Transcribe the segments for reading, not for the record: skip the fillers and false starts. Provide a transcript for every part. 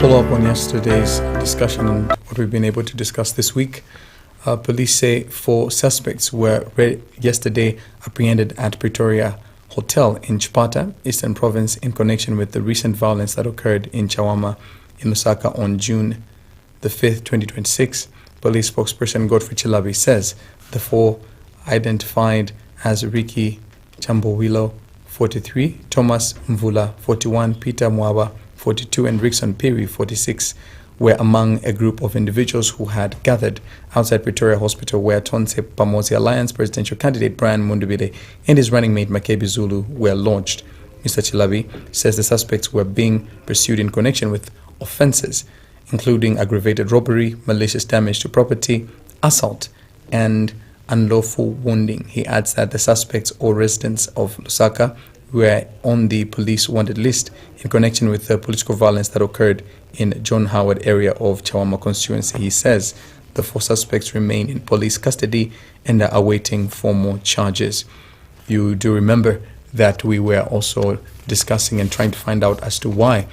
follow up on yesterday's discussion and what we've been able to discuss this week. Police say 4 suspects were yesterday apprehended at Pretoria Hotel in Chipata, Eastern Province, in connection with the recent violence that occurred in Chawama in Lusaka on June the 5th, 2026. Police spokesperson Godfrey Chilabi says the 4 identified as Ricky Chambowilo, 43, Thomas Mvula, 41, Peter Mwaba, 42, and Rickson Piri, 46, were among a group of individuals who had gathered outside Pretoria Hospital, where Tonse Pamosi Alliance presidential candidate Brian Mundubile and his running mate Makebi Zulu were launched. Mr. Chilabi says the suspects were being pursued in connection with offences, including aggravated robbery, malicious damage to property, assault, and unlawful wounding. He adds that the suspects, all residents of Lusaka, were on the police wanted list in connection with the political violence that occurred in John Howard area of Chawama constituency. He says the 4 suspects remain in police custody and are awaiting formal charges. You do remember that we were also discussing and trying to find out as to why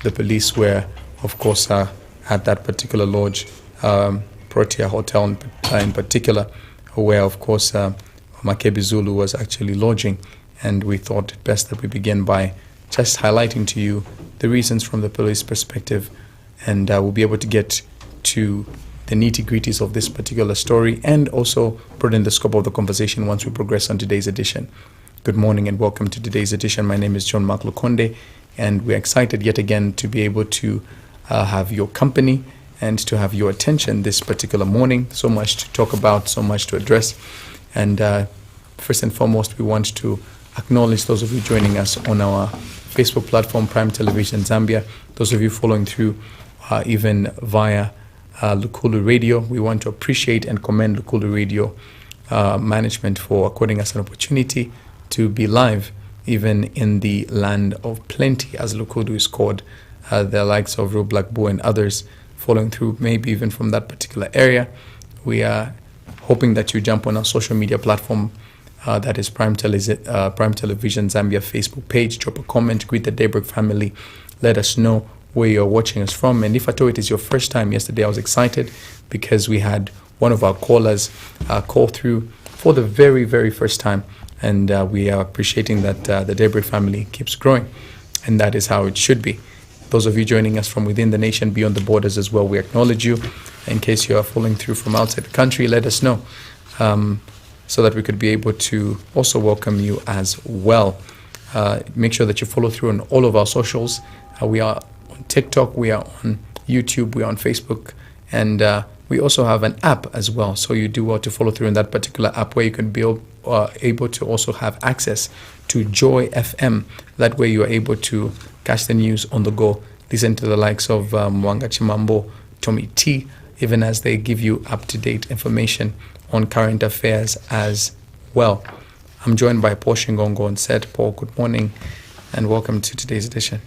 the police were, of course, at that particular lodge, Protea Hotel in particular, where, of course, Makebi Zulu was actually lodging. And we thought it best that we begin by just highlighting to you the reasons from the police perspective, and we'll be able to get to the nitty-gritties of this particular story and also broaden the scope of the conversation once we progress on today's edition. Good morning and welcome to today's edition. My name is John Mark Lukonde, and we're excited yet again to be able to have your company and to have your attention this particular morning. So much to talk about, so much to address, and first and foremost, we want to acknowledge those of you joining us on our Facebook platform, Prime Television Zambia, those of you following through even via Lukulu Radio. We want to appreciate and commend Lukulu Radio management for according us an opportunity to be live even in the land of plenty, as Lukulu is called, the likes of Real Black Bull and others following through, maybe even from that particular area. We are hoping that you jump on our social media platform, that is Prime Television Zambia Facebook page. Drop a comment, greet the Daybreak family, let us know where you're watching us from. And if at all it is your first time, yesterday I was excited because we had one of our callers call through for the very, very first time. And we are appreciating that the Daybreak family keeps growing, and that is how it should be. Those of you joining us from within the nation, beyond the borders as well, we acknowledge you. In case you are falling through from outside the country, let us know, so that we could be able to also welcome you as well. Make sure that you follow through on all of our socials. We are on TikTok, we are on YouTube, we are on Facebook, and we also have an app as well. So you do well to follow through in that particular app, where you can be able to also have access to Joy FM. That way you are able to catch the news on the go, listen to the likes of Mwanga Chimambo, Tommy T, even as they give you up-to-date information on current affairs as well. I'm joined by Paul Shingongo on set. Paul, good morning and welcome to today's edition.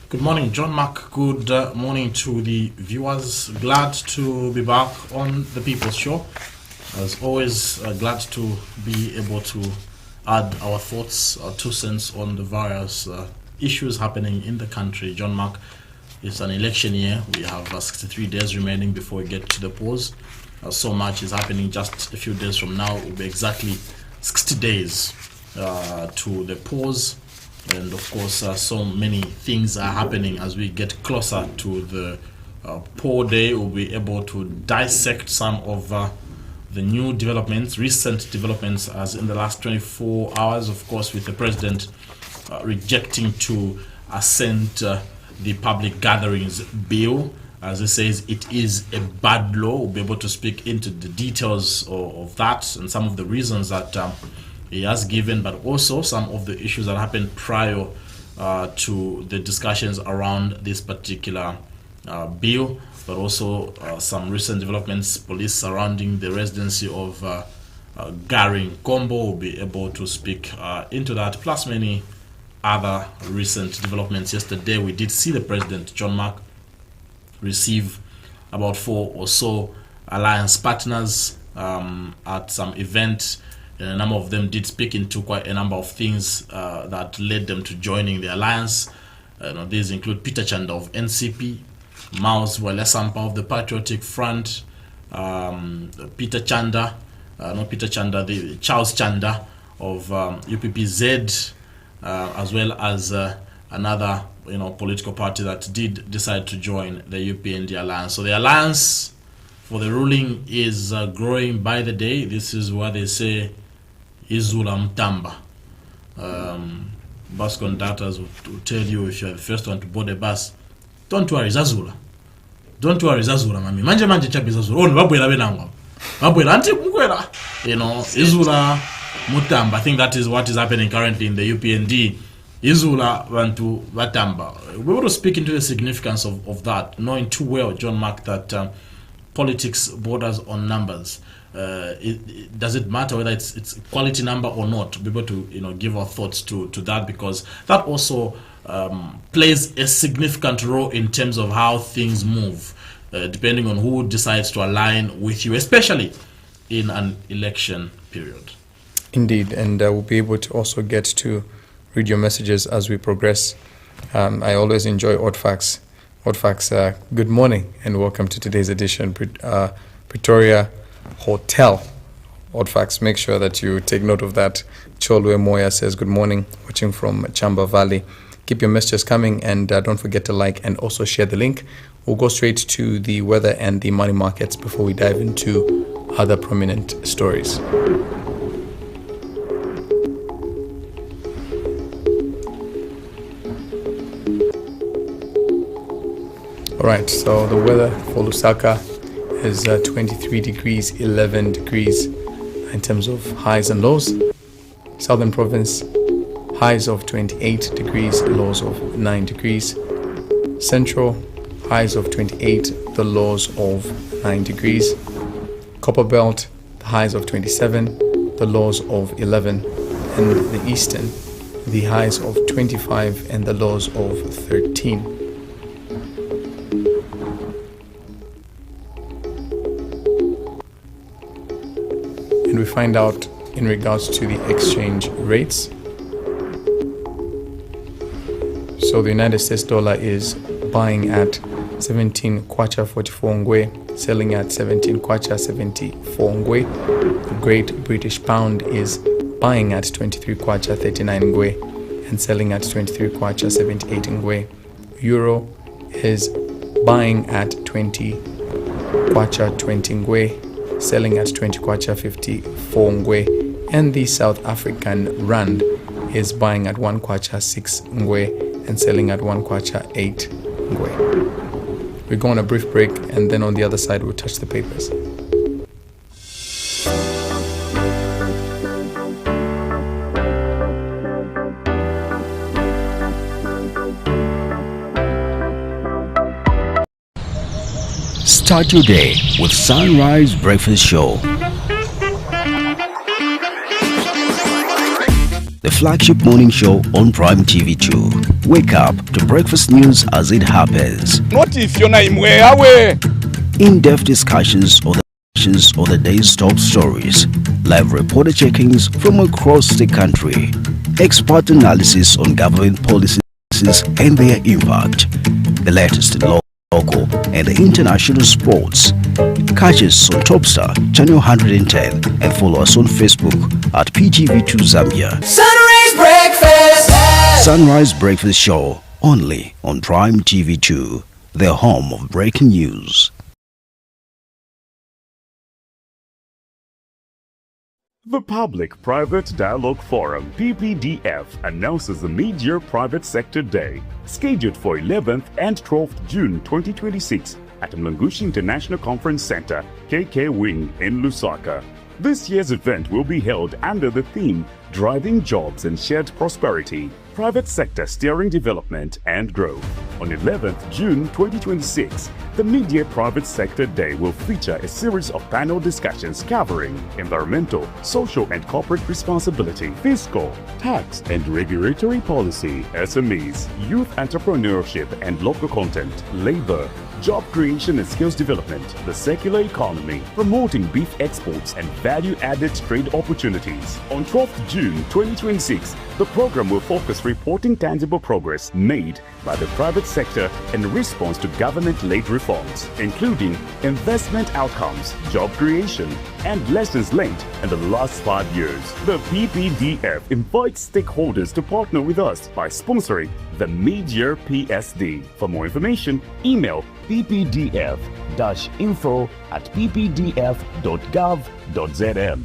Good morning, John Mark. Good morning to the viewers. Glad to be back on the People's Show. As always, glad to be able to add our thoughts, our 2 cents on the various issues happening in the country. John Mark, it's an election year. We have 63 days remaining before we get to the polls. So much is happening. Just a few days from now, it will be exactly 60 days to the polls. And of course, so many things are happening as we get closer to the poll day. We'll be able to dissect some of the new developments, recent developments, as in the last 24 hours, of course, with the president rejecting to assent the public gatherings bill. As it says, it is a bad law. We'll be able to speak into the details of that and some of the reasons that he has given, but also some of the issues that happened prior to the discussions around this particular bill, but also some recent developments, police surrounding the residency of Gary Nkombo. Will be able to speak into that, plus many other recent developments. Yesterday, we did see the president, John Mark, receive about 4 or so alliance partners at some event. And a number of them did speak into quite a number of things that led them to joining the alliance. These include Peter Chanda of NCP, Miles Walesampa of the Patriotic Front, Peter Chanda, not Peter Chanda, Charles Chanda of UPPZ, as well as another political party that did decide to join the UPND alliance. So the alliance for the ruling is growing by the day. This is what they say Izula Mtamba. Bus conductors will tell you, if you're the first one to board a bus, don't worry, Zazula. Don't worry, Zazula, mami. Manje chapi Zazula. Oh, babwela benangwa. Babwela anti mkwela. Izula Mutamba. I think that is what is happening currently in the UPND. Izula Bantu Batamba. We want to speak into the significance of that, knowing too well, John Mark, that politics borders on numbers. Does it matter whether it's quality number or not? To be able to give our thoughts to that, because that also plays a significant role in terms of how things move, depending on who decides to align with you, especially in an election period. Indeed, and we'll be able to also get to read your messages as we progress. I always enjoy Odd Facts. Odd Facts, good morning and welcome to today's edition. Pretoria Hotel. Odd Facts, make sure that you take note of that. Cholwe Moya says good morning, watching from Chamba Valley. Keep your messages coming, and don't forget to like and also share the link. We'll go straight to the weather and the money markets before we dive into other prominent stories. All right, so the weather for Lusaka is 23 degrees, 11 degrees in terms of highs and lows. Southern Province, highs of 28 degrees, lows of 9 degrees. Central, highs of 28, the lows of 9 degrees. Copperbelt, the highs of 27, the lows of 11. And the Eastern, the highs of 25 and the lows of 13. And we find out in regards to the exchange rates. So the United States dollar is buying at 17 kwacha 44 ngwe, selling at 17 kwacha 74 ngwe. The Great British Pound is buying at 23 kwacha 39 ngwe and selling at 23 kwacha 78 ngwe. Euro is buying at 20 kwacha 20 ngwe, selling at 20 kwacha 54 ngwe, and the South African Rand is buying at 1 kwacha 6 ngwe and selling at 1 kwacha 8 ngwe. We go on a brief break, and then on the other side we'll touch the papers. Start your day with Sunrise Breakfast Show. The flagship morning show on Prime TV2. Wake up to breakfast news as it happens. What if you're not away? In-depth discussions of the day's top stories. Live reporter checkings from across the country. Expert analysis on government policies and their impact. The latest in local and international sports. Catch us on Topstar Channel 110 and follow us on Facebook at PGV2 Zambia. Sunrise Breakfast. Sunrise Breakfast Show, only on Prime TV2, the home of breaking news. The Public-Private Dialogue Forum, PPDF, announces the Mid-Year Private Sector Day, scheduled for 11th and 12th June 2026 at Mlangushi International Conference Center, KK Wing in Lusaka. This year's event will be held under the theme Driving Jobs and Shared Prosperity, Private Sector Steering Development and Growth. On 11th June 2026, the Mid-Year Private Sector Day will feature a series of panel discussions covering environmental, social and corporate responsibility, fiscal, tax and regulatory policy, SMEs, youth entrepreneurship and local content, labor, job creation and skills development, the circular economy, promoting beef exports and value-added trade opportunities. On 12th June 2026, The program will focus reporting tangible progress made by the private sector in response to government-led reforms, including investment outcomes, job creation, and lessons learned in the last 5 years. The PPDF invites stakeholders to partner with us by sponsoring the Mid-Year PSD. For more information, email ppdf-info@ppdf.gov.zm.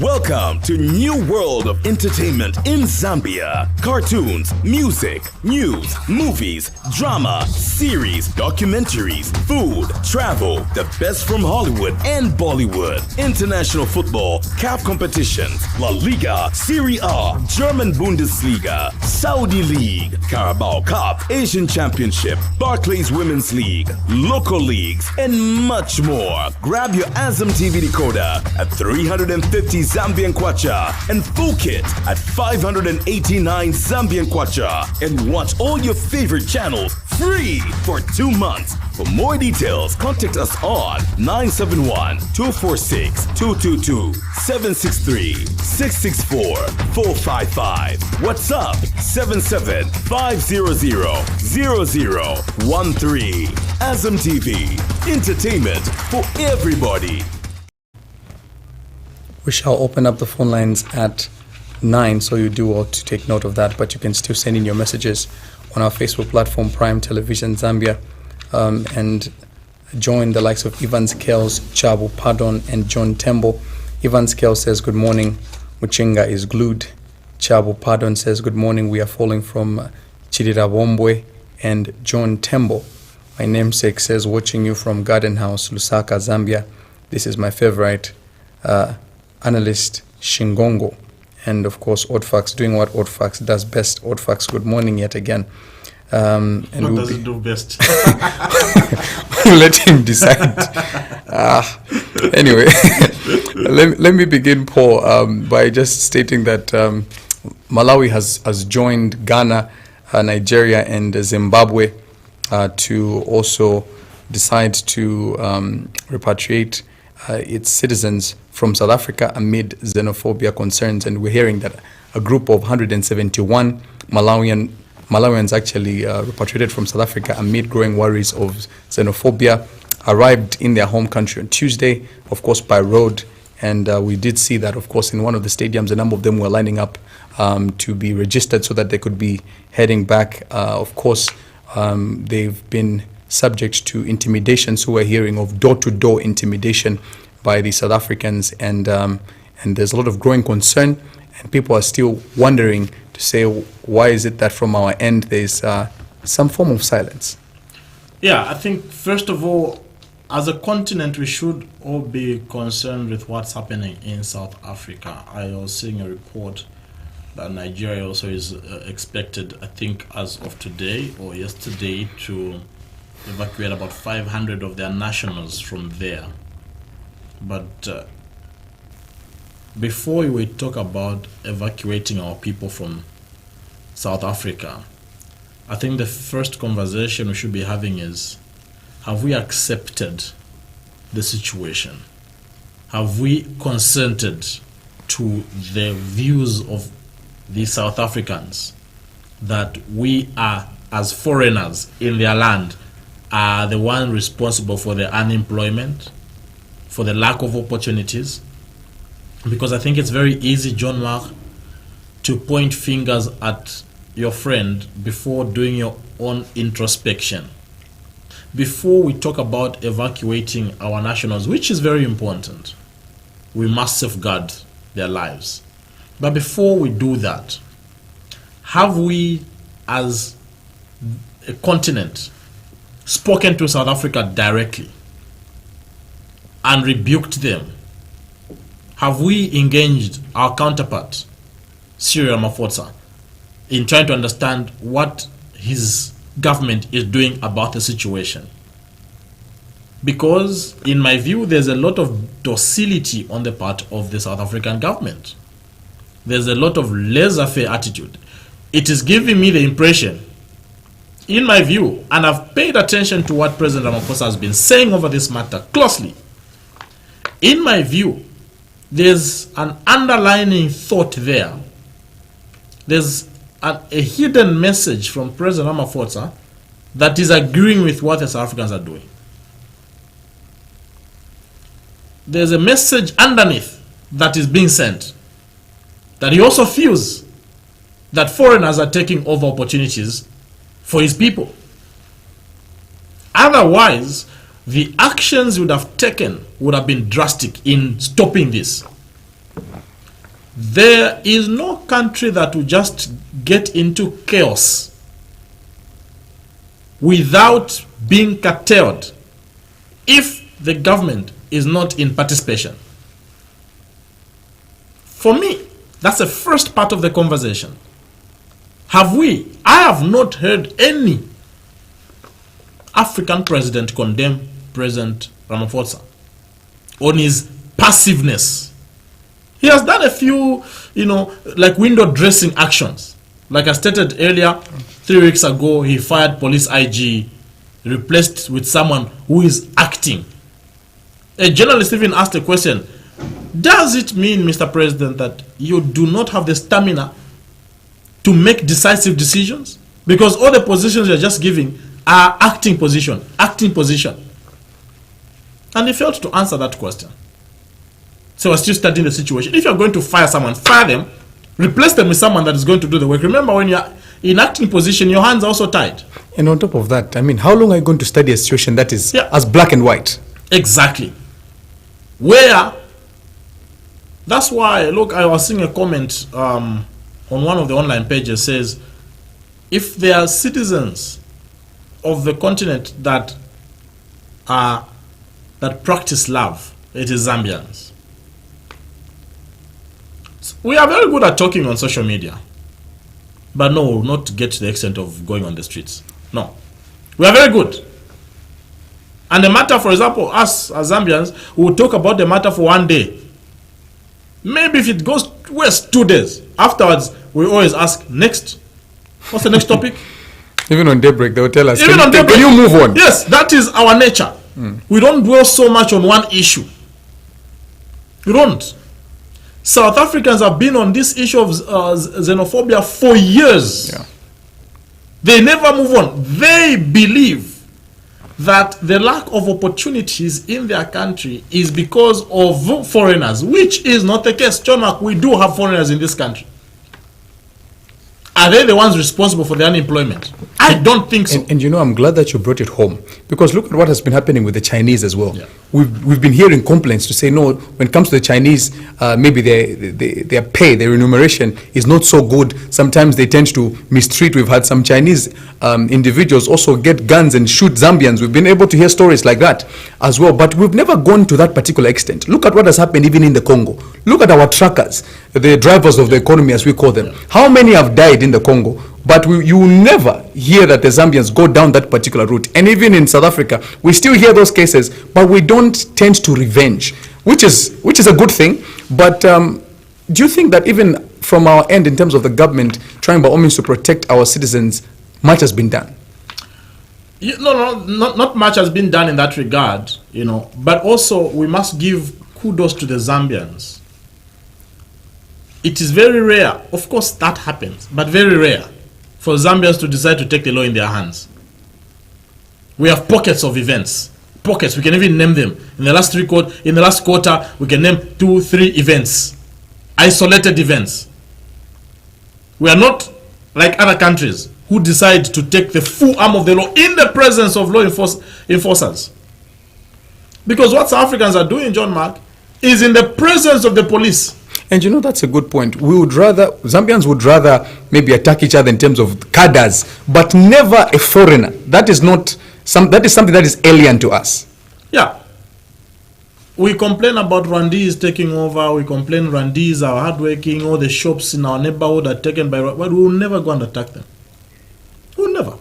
Welcome to New World of Entertainment in Zambia. Cartoons, music, news, movies, drama, series, documentaries, food, travel, the best from Hollywood and Bollywood, international football, CAF competitions, La Liga, Serie A, German Bundesliga, Saudi League, Carabao Cup, Asian Championship, Barclays Women's League, local leagues, and much more. Grab your Azam TV decoder at 350 Zambian Kwacha and full kit at 589 Zambian Kwacha and watch all your favorite channels free for 2 months. For more details, contact us on 971-246-222, 763-664-455. WhatsApp 77-500-0013. Azam TV, entertainment for everybody. We shall open up the phone lines at 9, so you do all to take note of that, but you can still send in your messages on our Facebook platform, Prime Television Zambia, and join the likes of Evans Kels, Chabu Pardon, and John Tembo. Evans Kels says, good morning, Muchinga is glued. Chabu Pardon says, good morning, we are falling from Chirirabombwe. And John Tembo, my namesake, says, watching you from Garden House, Lusaka, Zambia. This is my favorite analyst, Shingongo. And of course, Oddfax doing what Oddfax does best. Oddfax, good morning yet again. And what does it do best? We'll let him decide. Anyway, let me begin, Paul, by just stating that Malawi has joined Ghana, Nigeria, and Zimbabwe to also decide to repatriate its citizens from South Africa amid xenophobia concerns. And we're hearing that a group of 171 Malawians actually repatriated from South Africa amid growing worries of xenophobia arrived in their home country on Tuesday, of course, by road. And we did see that, of course, in one of the stadiums, a number of them were lining up to be registered so that they could be heading back. Of course, they've been subject to intimidation, so we're hearing of door-to-door intimidation by the South Africans, and there's a lot of growing concern, and people are still wondering to say, why is it that from our end there's some form of silence? Yeah, I think first of all, as a continent, we should all be concerned with what's happening in South Africa. I was seeing a report that Nigeria also is expected, I think as of today or yesterday, to evacuate about 500 of their nationals from there. But before we talk about evacuating our people from South Africa, I think the first conversation we should be having is, have we accepted the situation? Have we consented to the views of the South Africans that we are, as foreigners in their land, are the one responsible for the unemployment, for the lack of opportunities? Because I think it's very easy, John Mark, to point fingers at your friend before doing your own introspection. Before we talk about evacuating our nationals, which is very important, we must safeguard their lives. But before we do that, have we as a continent spoken to South Africa directly and rebuked them? Have we engaged our counterpart, Cyril Ramaphosa, in trying to understand what his government is doing about the situation? Because, in my view, there's a lot of docility on the part of the South African government. There's a lot of laissez-faire attitude. It is giving me the impression in my view, and I've paid attention to what President Ramaphosa has been saying over this matter closely, in my view, there's an underlying thought there. There's a hidden message from President Ramaphosa that is agreeing with what the South Africans are doing. There's a message underneath that is being sent, that he also feels that foreigners are taking over opportunities for his people. Otherwise, the actions he would have taken would have been drastic in stopping this. There is no country that will just get into chaos without being curtailed if the government is not in participation. For me, that's the first part of the conversation. I have not heard any African president condemn President Ramaphosa on his passiveness. He has done a few, like window dressing actions. Like I stated earlier, 3 weeks ago, he fired police IG, replaced with someone who is acting. A journalist even asked a question, does it mean, Mr. President, that you do not have the stamina to make decisive decisions? Because all the positions you're just giving are acting position. And he failed to answer that question. So we're still studying the situation. If you're going to fire someone, fire them, replace them with someone that is going to do the work. Remember, when you're in acting position, your hands are also tied. And on top of that, I mean, how long are you going to study a situation that is as black and white? Exactly. That's why, look, I was seeing a comment on one of the online pages says, if there are citizens of the continent that practice love, it is Zambians. We are very good at talking on social media, but no, not to get to the extent of going on the streets. No, we are very good. And the matter, for example, us as Zambians, we will talk about the matter for 1 day. Maybe if it goes west 2 days, afterwards we always ask, next. What's the next topic? Even on daybreak, they will tell us, can you move on? Yes, that is our nature. We don't dwell so much on one issue. We don't. South Africans have been on this issue of xenophobia for years. Yeah. They never move on. They believe that the lack of opportunities in their country is because of foreigners, which is not the case. John Mark, we do have foreigners in this country. Are they the ones responsible for the unemployment? I don't think so. And I'm glad that you brought it home, because look at what has been happening with the Chinese as well. Yeah. We've been hearing complaints to say, no, when it comes to the Chinese, maybe their pay, their remuneration is not so good. Sometimes they tend to mistreat. We've had some Chinese individuals also get guns and shoot Zambians. We've been able to hear stories like that as well, but we've never gone to that particular extent. Look at what has happened even in the Congo. Look at our truckers, the drivers of the economy as we call them. Yeah. How many have died in the Congo? But you will never hear that the Zambians go down that particular route. And even in South Africa, we still hear those cases, but we don't tend to revenge, which is a good thing. But do you think that even from our end, in terms of the government trying by all means to protect our citizens, much has been done? Not much has been done in that regard, But also, we must give kudos to the Zambians. It is very rare, of course that happens, but very rare for Zambians to decide to take the law in their hands. We have pockets of events. Pockets, we can even name them. In the last quarter, we can name 2-3 events. Isolated events. We are not like other countries who decide to take the full arm of the law in the presence of law enforcers. Because what South Africans are doing, John Mark, is in the presence of the police. And that's a good point. Zambians would rather maybe attack each other in terms of cadres, but never a foreigner. That is something that is alien to us. Yeah. We complain about Rwandese taking over. We complain Rwandese are hardworking. All the shops in our neighborhood are taken by, but we will never go and attack them. We will never.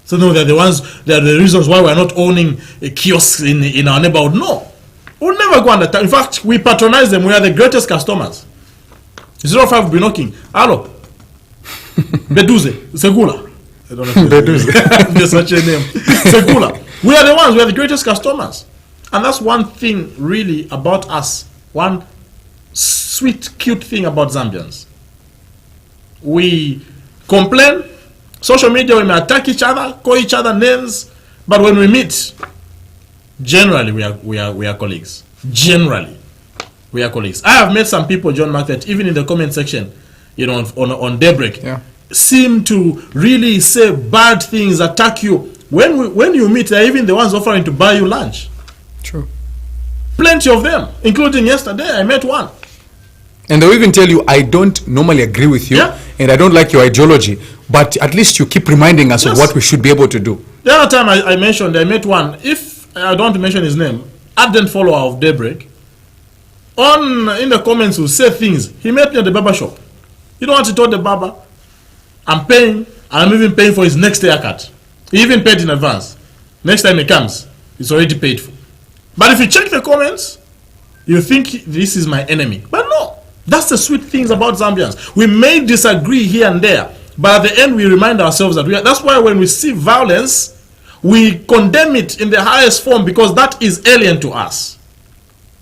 So no, they're the reasons why we're not owning a kiosk in our neighborhood. No. We'll never go and attack. In fact, we patronize them. We are the greatest customers. 05 will be knocking. Hello. Beduze. Segula. I don't know if there's such a name. Sekula. We are the ones, we are the greatest customers. And that's one thing really about us. One sweet, cute thing about Zambians. We complain, social media, we may attack each other, call each other names, but when we meet, generally we are colleagues. Generally, we are colleagues. I have met some people, John Mark, that even in the comment section, you know, on Daybreak, seem to really say bad things, attack you. When you meet, they're even the ones offering to buy you lunch. True. Plenty of them, including yesterday, I met one. And they'll even tell you, I don't normally agree with you, and I don't like your ideology, but at least you keep reminding us of what we should be able to do. The other time I mentioned, I met one, if I don't want to mention his name, ardent follower of Daybreak, in the comments will say things. He met me at the barber shop. You know what he told the barber? I'm paying, I'm even paying for his next haircut. He even paid in advance. Next time he comes, it's already paid for. But if you check the comments, you think this is my enemy. But no, that's the sweet things about Zambians. We may disagree here and there, but at the end we remind ourselves that that's why when we see violence, we condemn it in the highest form, because that is alien to us.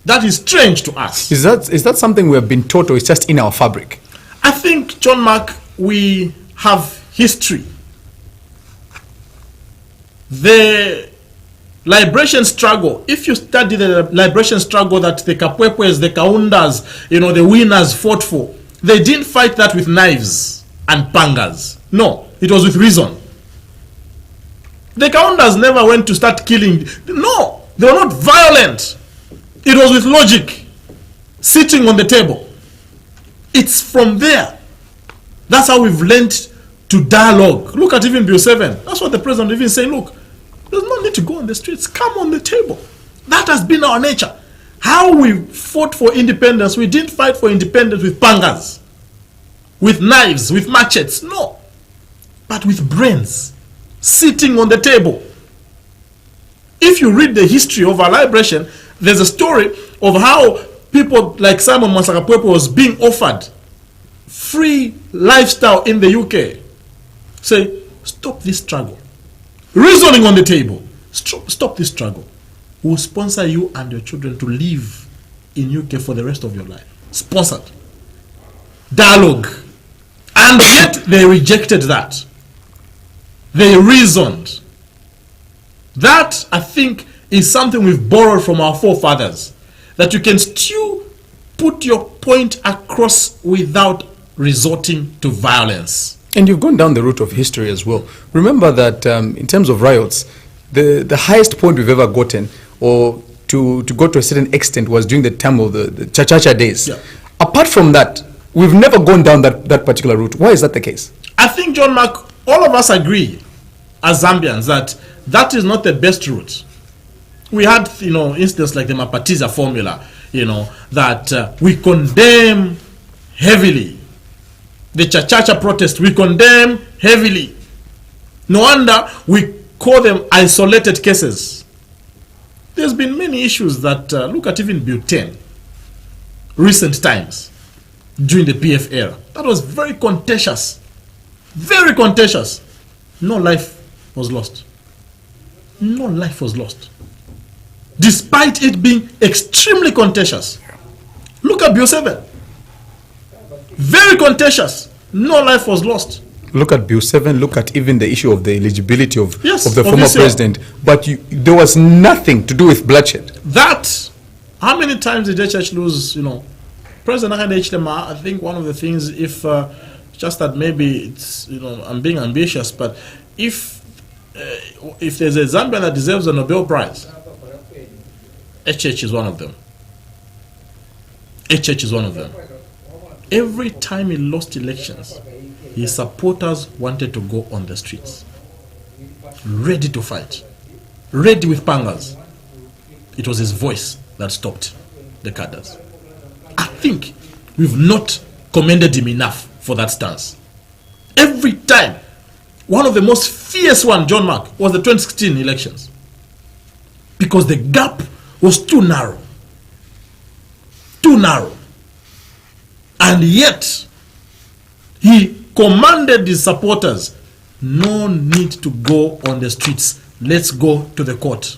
That is strange to us. Is that something we have been taught, or it's just in our fabric? I think, John Mark, we have history. The liberation struggle, if you study the liberation struggle that the Kapwepwes, the Kaundas, you know, the winners fought for, they didn't fight that with knives and pangas. No, it was with reason. The Kaundas never went to start killing. No, they were not violent. It was with logic, sitting on the table. It's from there. That's how we've learned to dialogue. Look at even Bill 7. That's what the president even saying. Look, there's no need to go on the streets. Come on the table. That has been our nature. How we fought for independence, we didn't fight for independence with pangas, with knives, with machetes. No. But with brains, sitting on the table. If you read the history of our liberation, there's a story of how people like Simon Masakapwepo was being offered free lifestyle in the UK. Say, stop this struggle. Reasoning on the table. Stop this struggle. We'll sponsor you and your children to live in UK for the rest of your life. Sponsored. Dialogue. And yet they rejected that. They reasoned. That, I think, is something we've borrowed from our forefathers. That you can still put your point across without resorting to violence. And you've gone down the route of history as well. Remember that in terms of riots, the highest point we've ever gotten, or to go to a certain extent, was during the time of the Chachacha days. Yeah. Apart from that, we've never gone down that particular route. Why is that the case? I think, John Mark, all of us agree as Zambians that is not the best route. We had, instances like the Mapatiza formula, that we condemn heavily. The Chachacha protest, we condemn heavily. No wonder we call them isolated cases. There's been many issues that, look at even Butane, recent times, during the PF era. That was very contentious. Very contentious. No life was lost. No life was lost. Despite it being extremely contentious. Look at Bio 7. Very contentious. No life was lost. Look at Bill 7, look at even the issue of the eligibility of the former president. But there was nothing to do with bloodshed. That, how many times did the church lose, President Akande, I think one of the things, if just that maybe it's, I'm being ambitious, but if there's a Zambia that deserves a Nobel Prize, HH is one of them. HH is one of them. Every time he lost elections, his supporters wanted to go on the streets, ready to fight, ready with pangas. It was his voice that stopped the cadres. I think we've not commended him enough for that stance. Every time, one of the most fierce one, John Mark, was the 2016 elections, because the gap was too narrow. Too narrow. And yet, he commanded his supporters No need to go on the streets. Let's go to the court.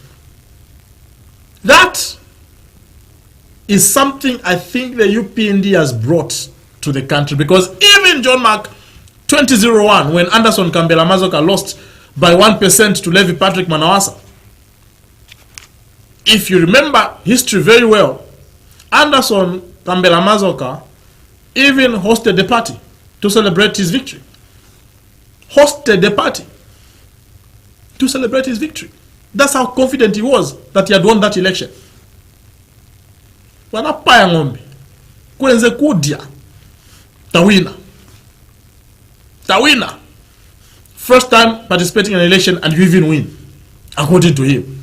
That is something I think the UPND has brought to the country, because even John Mark 2001, when Anderson Kambela Mazoka lost by 1% to Levi Patrick Manawasa, if you remember history very well, Anderson Kambela Mazoka even hosted the party to celebrate his victory. Hosted the party to celebrate his victory. That's how confident he was that he had won that election. Wanapaya ngombe kwenze kudia tawina. First time participating in an election and you even win, according to him.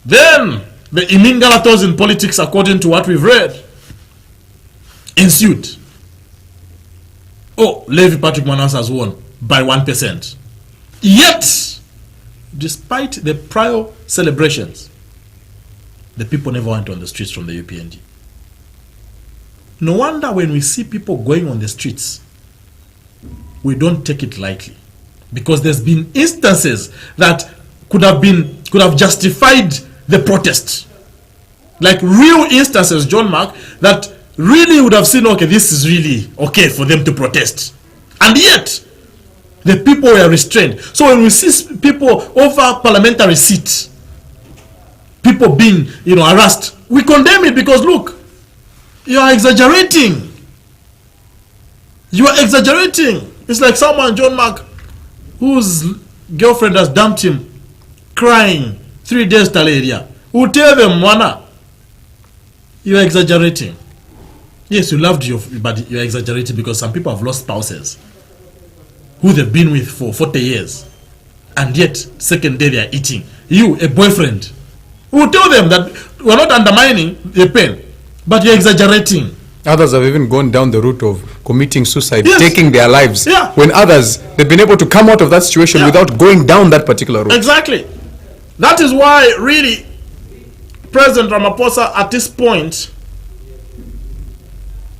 Then the imingalatos in politics, according to what we've read, ensued. Oh, Levi Patrick Manawasa has won by 1%. Yet, despite the prior celebrations, the people never went on the streets from the UPND. No wonder when we see people going on the streets, we don't take it lightly, because there's been instances that could have justified the protest, like real instances, John Mark, that really would have seen, okay, this is really okay for them to protest, and yet the people were restrained. So when we see people over parliamentary seats, people being, harassed, we condemn it, because look, you are exaggerating. You are exaggerating. It's like someone, John Mark, whose girlfriend has dumped him, crying 3 days to area. Who tell them, Wana, you are exaggerating. Yes, you loved your, but you are exaggerating, because some people have lost spouses who they've been with for 40 years, and yet second day they are eating. You, a boyfriend, who tell them that we're not undermining the pain, but you're exaggerating. Others have even gone down the route of committing suicide, Yes. taking their lives. Yeah. When others, they've been able to come out of that situation Yeah. without going down that particular route. Exactly. That is why, really, President Ramaphosa at this point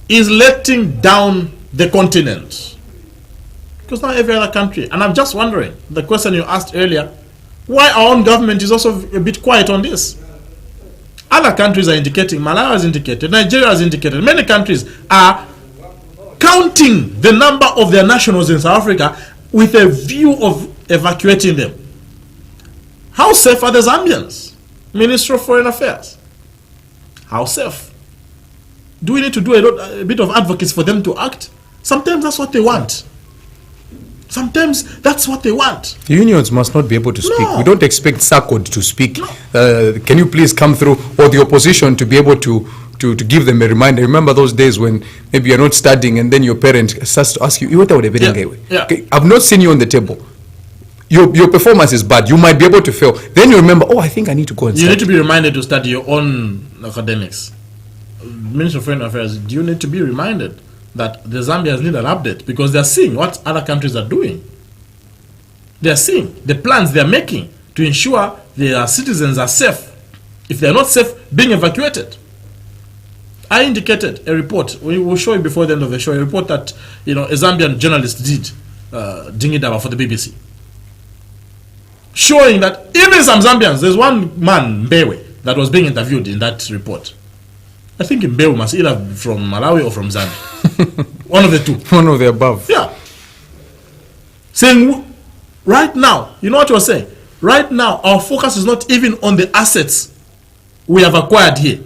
is letting down the continent. Because now every other country, and I'm just wondering, the question you asked earlier, why our own government is also a bit quiet on this. Other countries are indicating, Malawi has indicated, Nigeria has indicated, many countries are counting the number of their nationals in South Africa with a view of evacuating them. How safe are the Zambians? Minister of Foreign Affairs. How safe? Do we need to do a bit of advocacy for them to act? Sometimes that's what they want. Sometimes that's what they want. Unions must not be able to speak. No. We don't expect SACOD to speak. Can you please come through, or the opposition to be able to give them a reminder. Remember those days when maybe you're not studying and then your parent starts to ask you, Yeah. Okay, I've not seen you on the table. Your performance is bad. You might be able to fail. Then you remember, I think I need to go and You study. need to be reminded to study your own academics. Minister of Foreign Affairs, do you need to be reminded that the Zambians need an update, because they're seeing what other countries are doing. They're seeing the plans they're making to ensure their citizens are safe. If they're not safe, being evacuated. I indicated a report, we will show you before the end of the show, a report that a Zambian journalist did, Dingidaba, for the BBC, showing that even some Zambians, there's one man, Mbewe, that was being interviewed in that report. I think Mbewe must either be from Malawi or from Zambia. One of the two. One of the above. Yeah. Saying, right now, you know what you're saying? Right now, our focus is not even on the assets we have acquired here.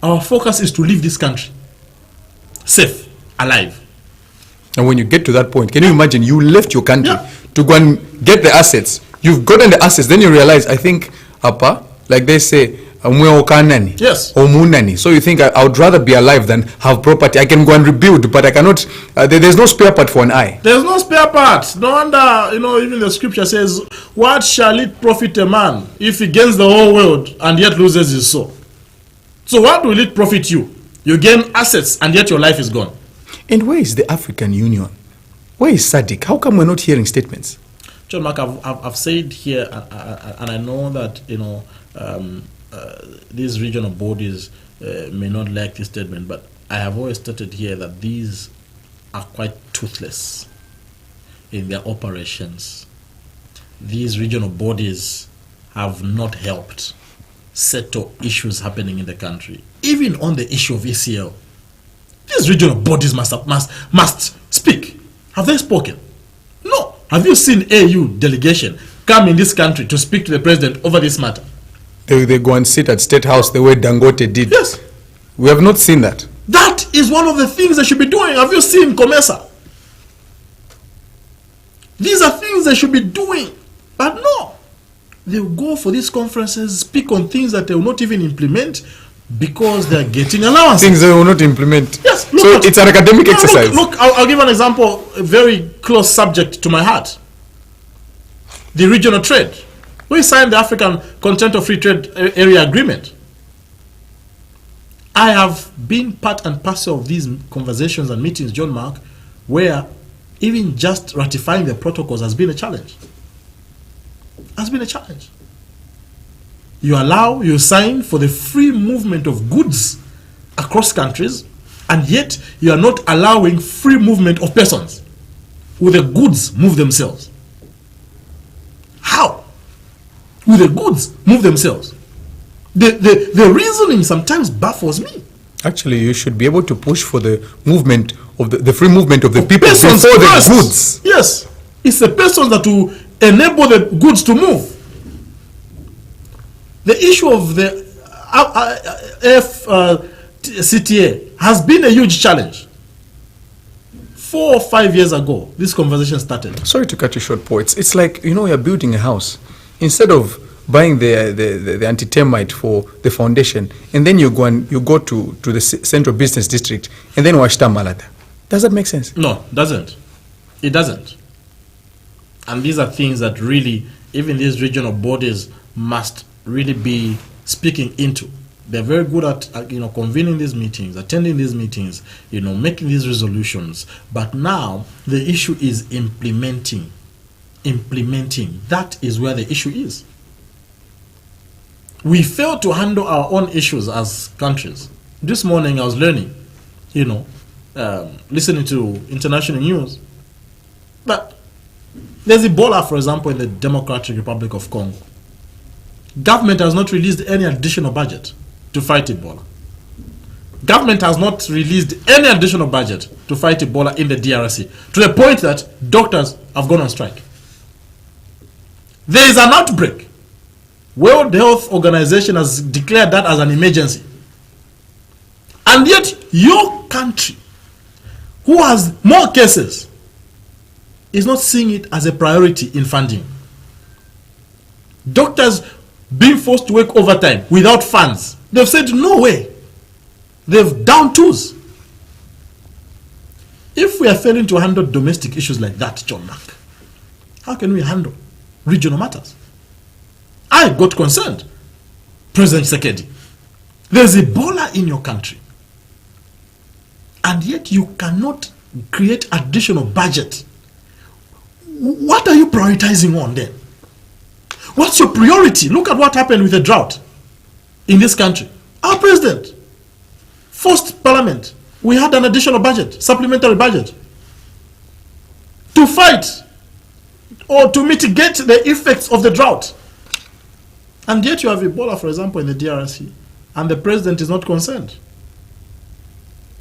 Our focus is to leave this country safe, alive. And when you get to that point, can you imagine you left your country Yeah. to go and get the assets? You've gotten the assets, then you realize, I think, like they say, Yes. Omunani. So you think I would rather be alive than have property. I can go and rebuild, but I cannot. There's no spare part for an eye. There's no spare part. No wonder, even the scripture says, what shall it profit a man if he gains the whole world and yet loses his soul? So what will it profit you? You gain assets and yet your life is gone. And where is the African Union? Where is SADC? How come we're not hearing statements? John Mark, I've said here, and I know that, these regional bodies may not like this statement, but I have always stated here that these are quite toothless. in their operations. These regional bodies have not helped settle issues happening in the country. Even on the issue of ECL, these regional bodies must speak. Have they spoken? No. Have you seen AU delegation come in this country to speak to the president over this matter? They go and sit at State House the way Dangote did. Yes. We have not seen that. That is one of the things they should be doing. Have you seen COMESA? These are things they should be doing. But no. They will go for these conferences, speak on things that they will not even implement because they are getting allowances. Things they will not implement. Yes. So it's an academic exercise. Look, I'll give an example, a very close subject to my heart. The regional trade. We signed the African Continental Free Trade Area Agreement. I have been part and parcel of these conversations and meetings, John Mark, where even just ratifying the protocols has been a challenge. Has been a challenge. You sign for the free movement of goods across countries, and yet you are not allowing free movement of persons. Will the goods move themselves? How? Will the goods move themselves? The reasoning sometimes baffles me. Actually, you should be able to push for the movement of the free movement of the people before Persons the first. goods. Yes. It's the persons that will enable the goods to move. The issue of the CTA has been a huge challenge. 4 or 5 years ago, this conversation started. Sorry to cut you short, Paul. It's like, you're building a house. Instead of buying the anti-termite for the foundation, and then you go to the central business district, and then washta malada. Does that make sense? No, it doesn't. It doesn't. And these are things that really, even these regional bodies must really be speaking into. They're very good at convening these meetings, attending these meetings, making these resolutions. But now the issue is implementing. That is where the issue is. We fail to handle our own issues as countries. This morning I was learning, listening to international news, that there's Ebola, for example, in the Democratic Republic of Congo. Government has not released any additional budget to fight Ebola. Government has not released any additional budget to fight Ebola in the DRC, to the point that doctors have gone on strike. There is an outbreak. World Health Organization has declared that as an emergency. And yet, your country, who has more cases, is not seeing it as a priority in funding. Doctors being forced to work overtime without funds. They've said, no way. They've down tools. If we are failing to handle domestic issues like that, John Mark, how can we handle regional matters? I got concerned. President Tshisekedi, there's Ebola in your country, and yet you cannot create additional budget. What are you prioritizing on then? What's your priority? Look at what happened with the drought in this country. Our president forced parliament. We had an additional budget, supplementary budget, to fight or to mitigate the effects of the drought. And yet you have Ebola, for example, in the DRC, and the president is not concerned.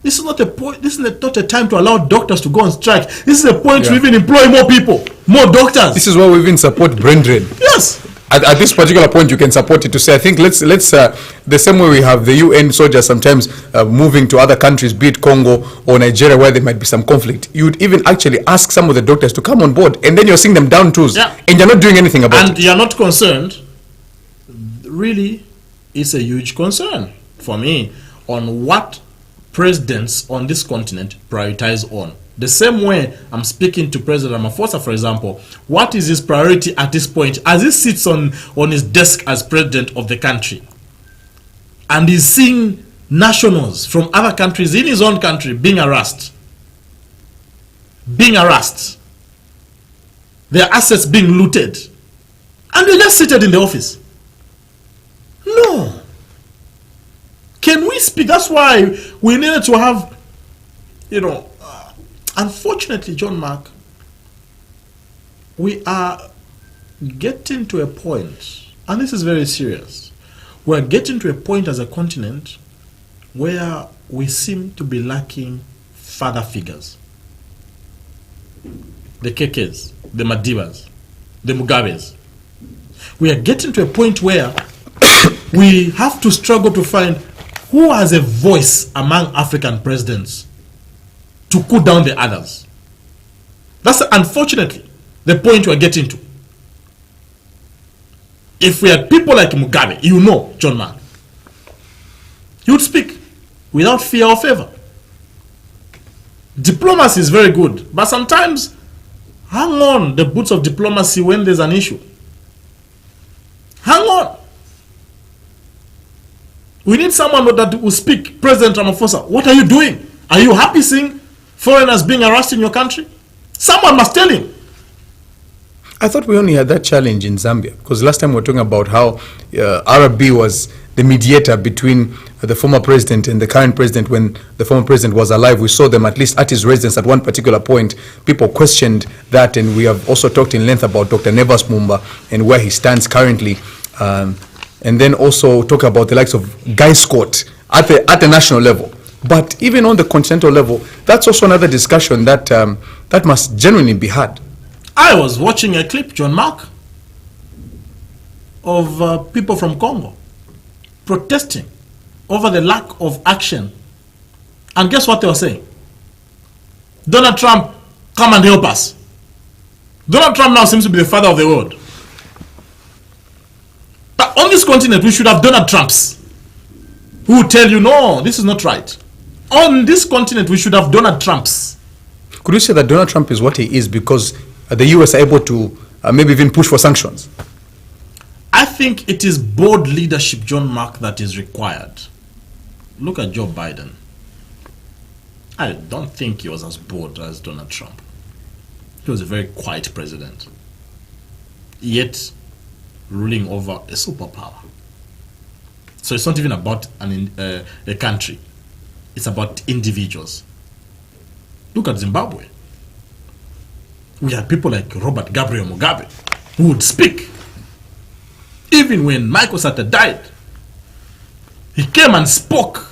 This is not a point. This is not a time to allow doctors to go on strike. This is a point to even employ more people, more doctors. This is why we even support brain drain. Yes. At this particular point, you can support it to say, I think let's the same way we have the UN soldiers sometimes moving to other countries, be it Congo or Nigeria, where there might be some conflict. You would even actually ask some of the doctors to come on board, and then you're seeing them down tools, and you're not doing anything about it. And you're not concerned. Really, it's a huge concern for me on what presidents on this continent prioritize on. The same way I'm speaking to President Ramaphosa, for example, what is his priority at this point as he sits on his desk as president of the country and he's seeing nationals from other countries in his own country being harassed, their assets being looted, and they're just seated in the office? No. Can we speak? That's why we needed to have, unfortunately, John Mark, we are getting to a point, and this is very serious, we're getting to a point as a continent where we seem to be lacking father figures. The Kekes, the Madibas, the Mugabes. We are getting to a point where we have to struggle to find who has a voice among African presidents to cool down the others. That's unfortunately the point we're getting to. If we had people like Mugabe, you know, John Mark, he would speak without fear or favor. Diplomacy is very good, but sometimes hang on the boots of diplomacy when there's an issue. Hang on. We need someone that will speak. President Ramaphosa, what are you doing? Are you happy seeing foreigners being harassed in your country? Someone must tell him. I thought we only had that challenge in Zambia, because last time we were talking about how RB was the mediator between the former president and the current president. When the former president was alive, we saw them at least at his residence at one particular point. People questioned that, and we have also talked in length about Dr. Nevas Mumba and where he stands currently. And then also talk about the likes of Guy Scott at the national level. But even on the continental level, that's also another discussion that that must genuinely be had. I was watching a clip, John Mark, of people from Congo protesting over the lack of action. And guess what they were saying? Donald Trump, come and help us. Donald Trump now seems to be the father of the world. But on this continent, we should have Donald Trumps who will tell you, no, this is not right. On this continent, we should have Donald Trumps. Could you say that Donald Trump is what he is because the US are able to maybe even push for sanctions? I think it is bold leadership, John Mark, that is required. Look at Joe Biden. I don't think he was as bold as Donald Trump. He was a very quiet president, yet ruling over a superpower. So it's not even about a country. It's about individuals. Look at Zimbabwe. We had people like Robert Gabriel Mugabe who would speak. Even when Michael Sata died, he came and spoke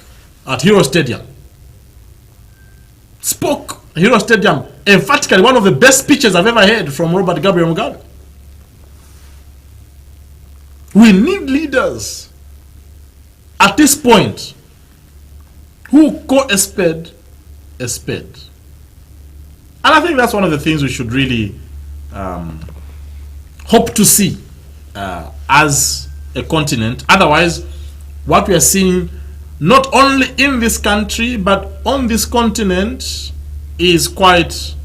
at Hero Stadium. Spoke at Hero Stadium emphatically, one of the best speeches I've ever heard from Robert Gabriel Mugabe. We need leaders at this point who call a spade a spade. And I think that's one of the things we should really hope to see as a continent. Otherwise, what we are seeing not only in this country but on this continent is quite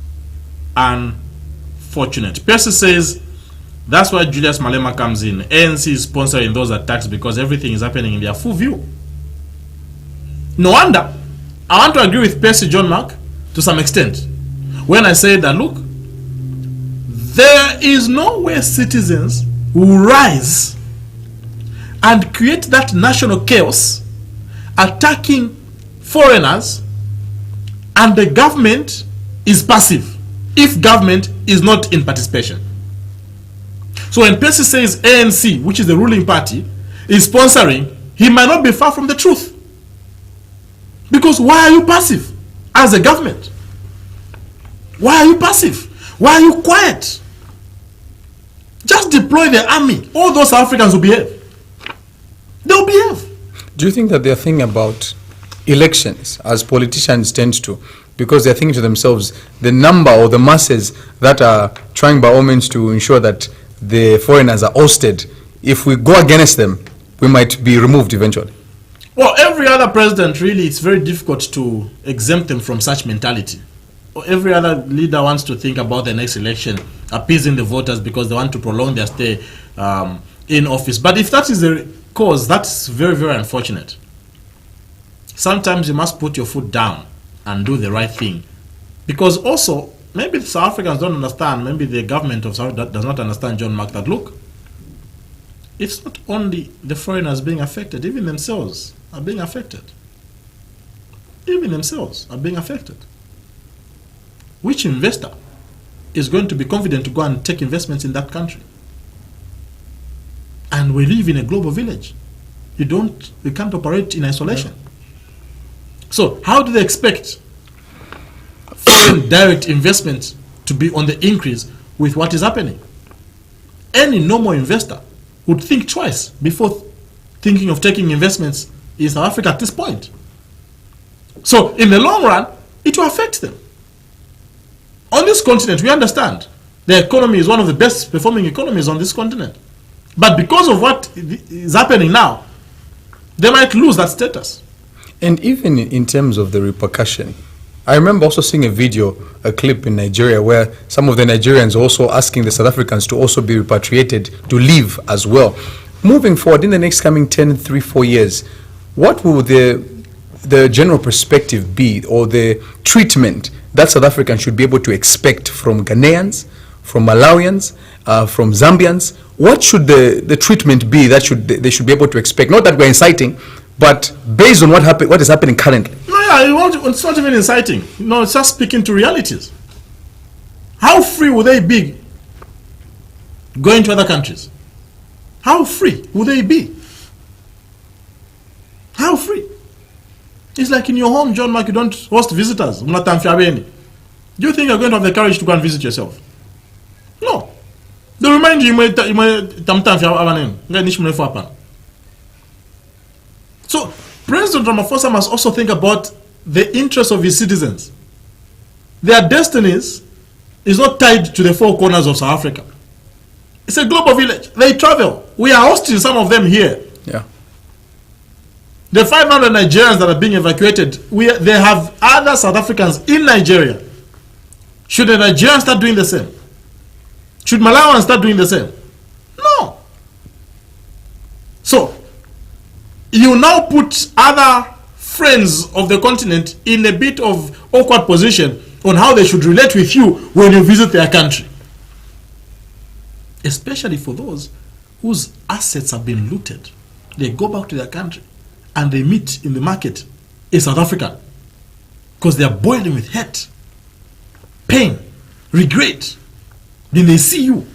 unfortunate. Percy says that's why Julius Malema comes in. ANC is sponsoring those attacks because everything is happening in their full view. No wonder. I want to agree with Percy John Mark to some extent when I say that, look, there is no way citizens will rise and create that national chaos attacking foreigners and the government is passive if government is not in participation. So when Percy says ANC, which is the ruling party, is sponsoring, he might not be far from the truth. Because why are you passive as a government? Why are you passive? Why are you quiet? Just deploy the army. All those Africans will behave. They'll behave. Do you think that they're thinking about elections as politicians tend to? Because they're thinking to themselves, the number or the masses that are trying by all means to ensure that the foreigners are ousted, if we go against them, we might be removed eventually. Well, every other president, really, it's very difficult to exempt them from such mentality. Every other leader wants to think about the next election, appeasing the voters because they want to prolong their stay in office. But if that is the cause, that's very, very unfortunate. Sometimes you must put your foot down and do the right thing. Because also, maybe the South Africans don't understand, maybe the government of South Africa does not understand, John Mark, that look, it's not only the foreigners being affected, even themselves are being affected. Even themselves are being affected. Which investor is going to be confident to go and take investments in that country. And we live in a global village. You can't operate in isolation. So how do they expect foreign direct investment to be on the increase with what is happening? Any normal investor would think twice before thinking of taking investments in South Africa at this point. So in the long run, it will affect them. On this continent, we understand the economy is one of the best performing economies on this continent. But because of what is happening now, they might lose that status. And even in terms of the repercussion, I remember also seeing a clip in Nigeria where some of the Nigerians also asking the South Africans to also be repatriated to leave as well. Moving forward in the next coming 10, 3, 4 years, what will the general perspective be, or the treatment that South Africans should be able to expect from Ghanaians, from Malawians, from Zambians? What should the treatment be that they should be able to expect? Not that we're inciting, but based on what is happening currently. No, yeah, it's not even inciting. No, it's just speaking to realities. How free will they be going to other countries? How free will they be? How free? It's like in your home, John Mark, you don't host visitors. Do you think you're going to have the courage to go and visit yourself? No. They remind you, so President Ramaphosa must also think about the interests of his citizens. Their destinies is not tied to the four corners of South Africa. It's a global village. They travel. We are hosting some of them here. Yeah. The 500 Nigerians that are being evacuated, they have other South Africans in Nigeria. Should the Nigerians start doing the same? Should Malawans start doing the same? No. So, you now put other friends of the continent in a bit of awkward position on how they should relate with you when you visit their country. Especially for those whose assets have been looted. They go back to their country and they meet in the market a South African because they are boiling with hate, pain, regret. Then they see you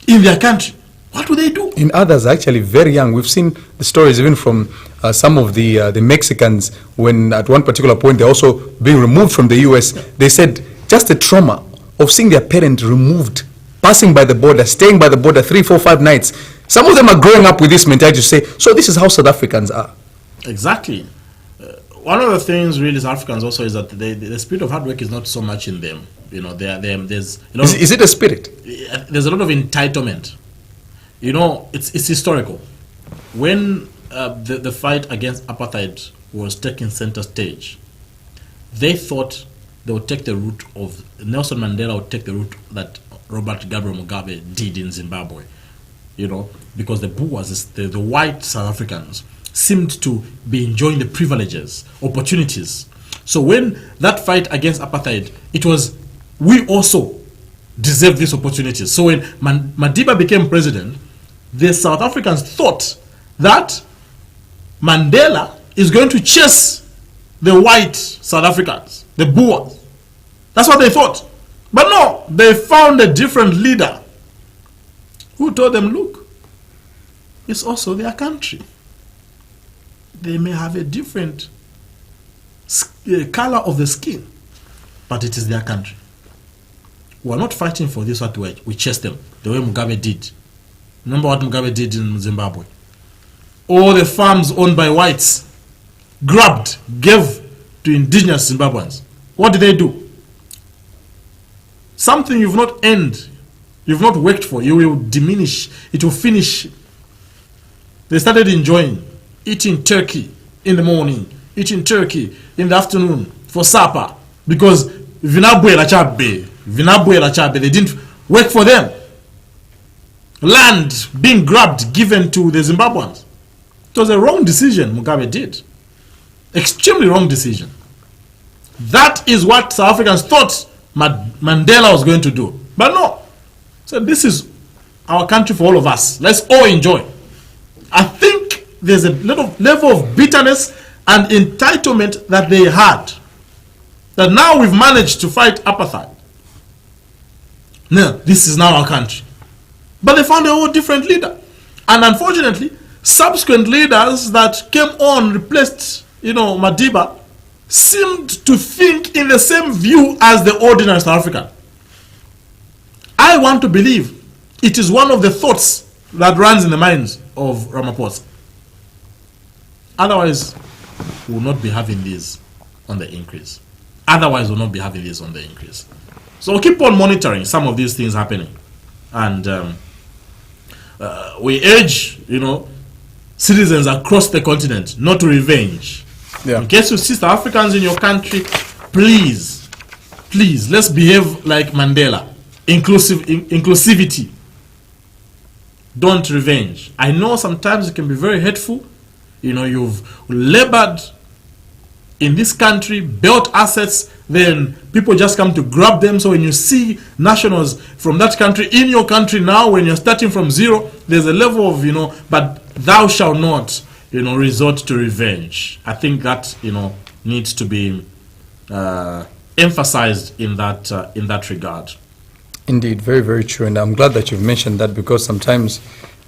in their country. What do they do? In others, actually very young. We've seen the stories even from some of the Mexicans when at one particular point they're also being removed from the US. They said just the trauma of seeing their parent removed, passing by the border, staying by the border 3, 4, 5 nights. Some of them are growing up with this mentality to say, so this is how South Africans are. Exactly. One of the things really South Africans also is that the spirit of hard work is not so much in them. You know, there's a lot is it a spirit? There's a lot of entitlement. You know, it's historical. When the fight against apartheid was taking center stage, they thought they would take the route of Nelson Mandela would take the route that Robert Gabriel Mugabe did in Zimbabwe. You know, because the Boers, the white South Africans, seemed to be enjoying the privileges, opportunities. So when that fight against apartheid, it was, we also deserve these opportunities. So when Madiba became president, the South Africans thought that Mandela is going to chase the white South Africans, the Boers. That's what they thought. But no, they found a different leader who told them, look, it's also their country. They may have a different color of the skin, but it is their country. We are not fighting for this what we chase them, the way Mugabe did. Remember what Mugabe did in Zimbabwe? All the farms owned by whites, grabbed, gave to indigenous Zimbabweans. What did they do? Something you've not earned, you've not worked for, you will diminish, it will finish. They started enjoying, eating turkey in the morning, eating turkey in the afternoon for supper, because Vinabwe Lachabe, they didn't work for them. Land being grabbed, given to the Zimbabweans. It was a wrong decision Mugabe did. Extremely wrong decision. That is what South Africans thought Mandela was going to do. But no. So this is our country for all of us. Let's all enjoy. I think there's a level of bitterness and entitlement that they had. That now we've managed to fight apartheid. No, this is now our country. But they found a whole different leader. And unfortunately, subsequent leaders that came on, replaced, Madiba, seemed to think in the same view as the ordinary South African. I want to believe it is one of the thoughts that runs in the minds of Ramaphosa. Otherwise, we will not be having this on the increase. So keep on monitoring some of these things happening. And we urge, citizens across the continent not to revenge. Yeah. In case you see South Africans in your country, please, let's behave like Mandela. Inclusivity. Don't revenge. I know sometimes it can be very hateful. You've labored in this country, built assets, then people just come to grab them. So when you see nationals from that country in your country now, when you're starting from zero, there's a level of, but thou shalt not, resort to revenge. I think that, needs to be emphasized in that regard. Indeed, very, very true. And I'm glad that you've mentioned that, because sometimes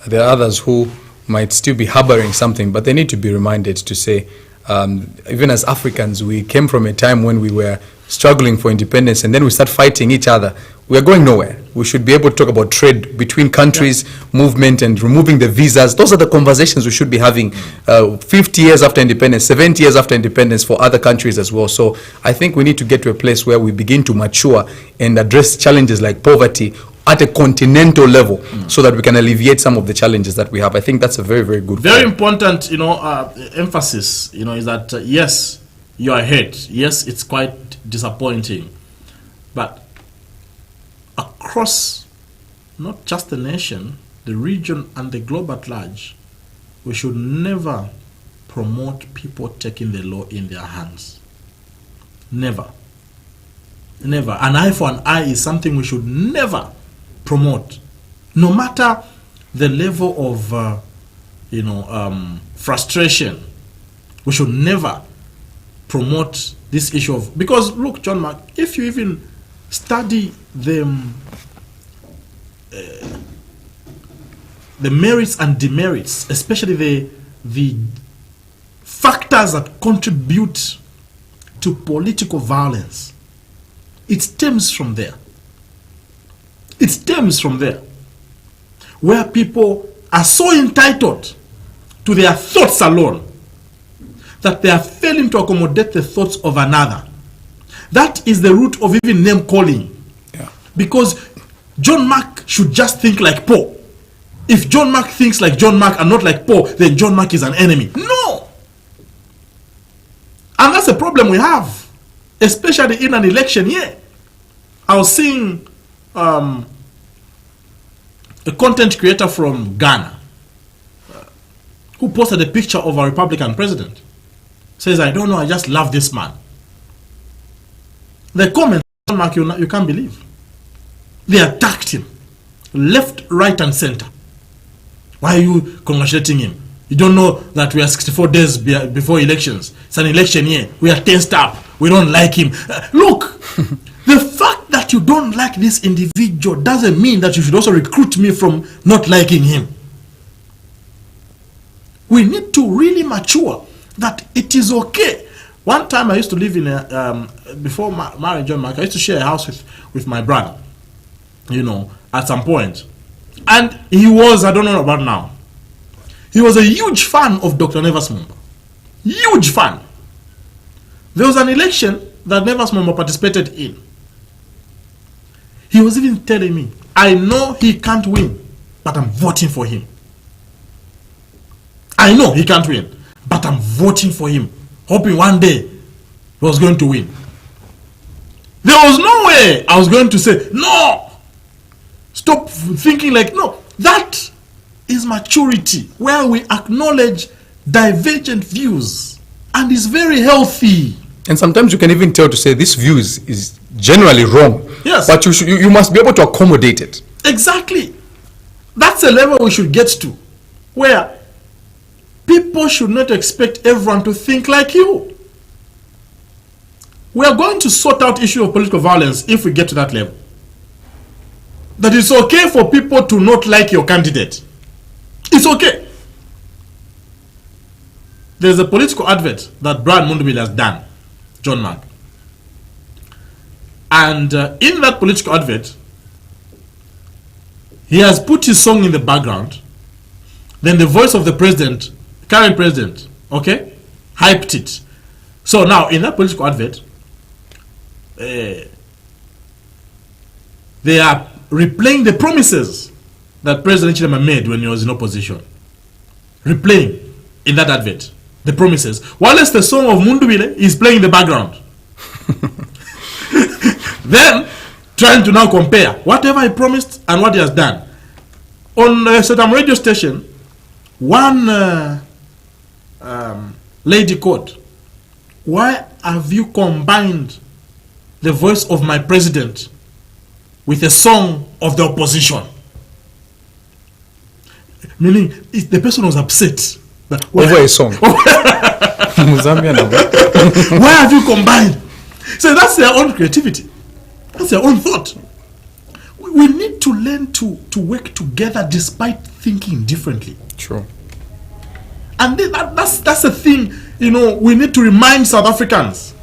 there are others who might still be harboring something, but they need to be reminded to say, even as Africans, we came from a time when we were struggling for independence, and then we start fighting each other. We are going nowhere. We should be able to talk about trade between countries, movement, and removing the visas. Those are the conversations we should be having 50 years after independence, 70 years after independence for other countries as well. So I think we need to get to a place where we begin to mature and address challenges like poverty at a continental level, so that we can alleviate some of the challenges that we have. I think that's a very, very good Very point. important, emphasis, is that, yes, you are hurt. Yes, it's quite disappointing. But across not just the nation, the region, and the globe at large, we should never promote people taking the law in their hands. Never. Never. An eye for an eye is something we should never promote, no matter the level of frustration. We should never promote this issue of, because look, John Mark, if you even study the merits and demerits, especially the factors that contribute to political violence, it stems from there. It stems from there, where people are so entitled to their thoughts alone that they are failing to accommodate the thoughts of another. That is the root of even name calling. Yeah. Because John Mark should just think like Paul. If John Mark thinks like John Mark and not like Paul, then John Mark is an enemy. No! And that's a problem we have, especially in an election year. I was seeing a content creator from Ghana who posted a picture of a Republican president. Says, I don't know, I just love this man. The comments, Mark, you can't believe. They attacked him, left, right, and center. Why are you congratulating him? You don't know that we are 64 days before elections. It's an election year. We are tensed up. We don't like him. Look, the fact that you don't like this individual doesn't mean that you should also recruit me from not liking him. We need to really mature that it is okay. One time I used to live in before marriage, John Mark, I used to share a house with my brother, at some point. And he was, I don't know about now, he was a huge fan of Dr. Nevas Mumba. Huge fan. There was an election that Nevas Mumba participated in. He was even telling me, I know he can't win, but I'm voting for him. I know he can't win, but I'm voting for him, hoping one day he was going to win. There was no way I was going to say, no, stop thinking like, no. That is maturity, where we acknowledge divergent views, and is very healthy. And sometimes you can even tell to say this view is generally wrong. Yes. But you must be able to accommodate it. Exactly. That's a level we should get to, where people should not expect everyone to think like you. We are going to sort out issue of political violence if we get to that level. that it's okay for people to not like your candidate. It's okay. There's a political advert that Brian Mundubile has done, John Mark. And in that political advert, he has put his song in the background. Then the voice of the president, current president, okay, hyped it. So now in that political advert, they are replaying the promises that President Chilema made when he was in opposition. Replaying in that advert the promises, whilst the song of Mundubile is playing in the background. Then trying to now compare whatever he promised and what he has done. On a certain radio station, one lady called, "Why have you combined the voice of my president with a song of the opposition?" Meaning, the person was upset. That, Over a song. Mozambian. Why have you combined? So that's their own creativity. That's their own thought. We need to learn to work together despite thinking differently. True. And that's the thing, we need to remind South Africans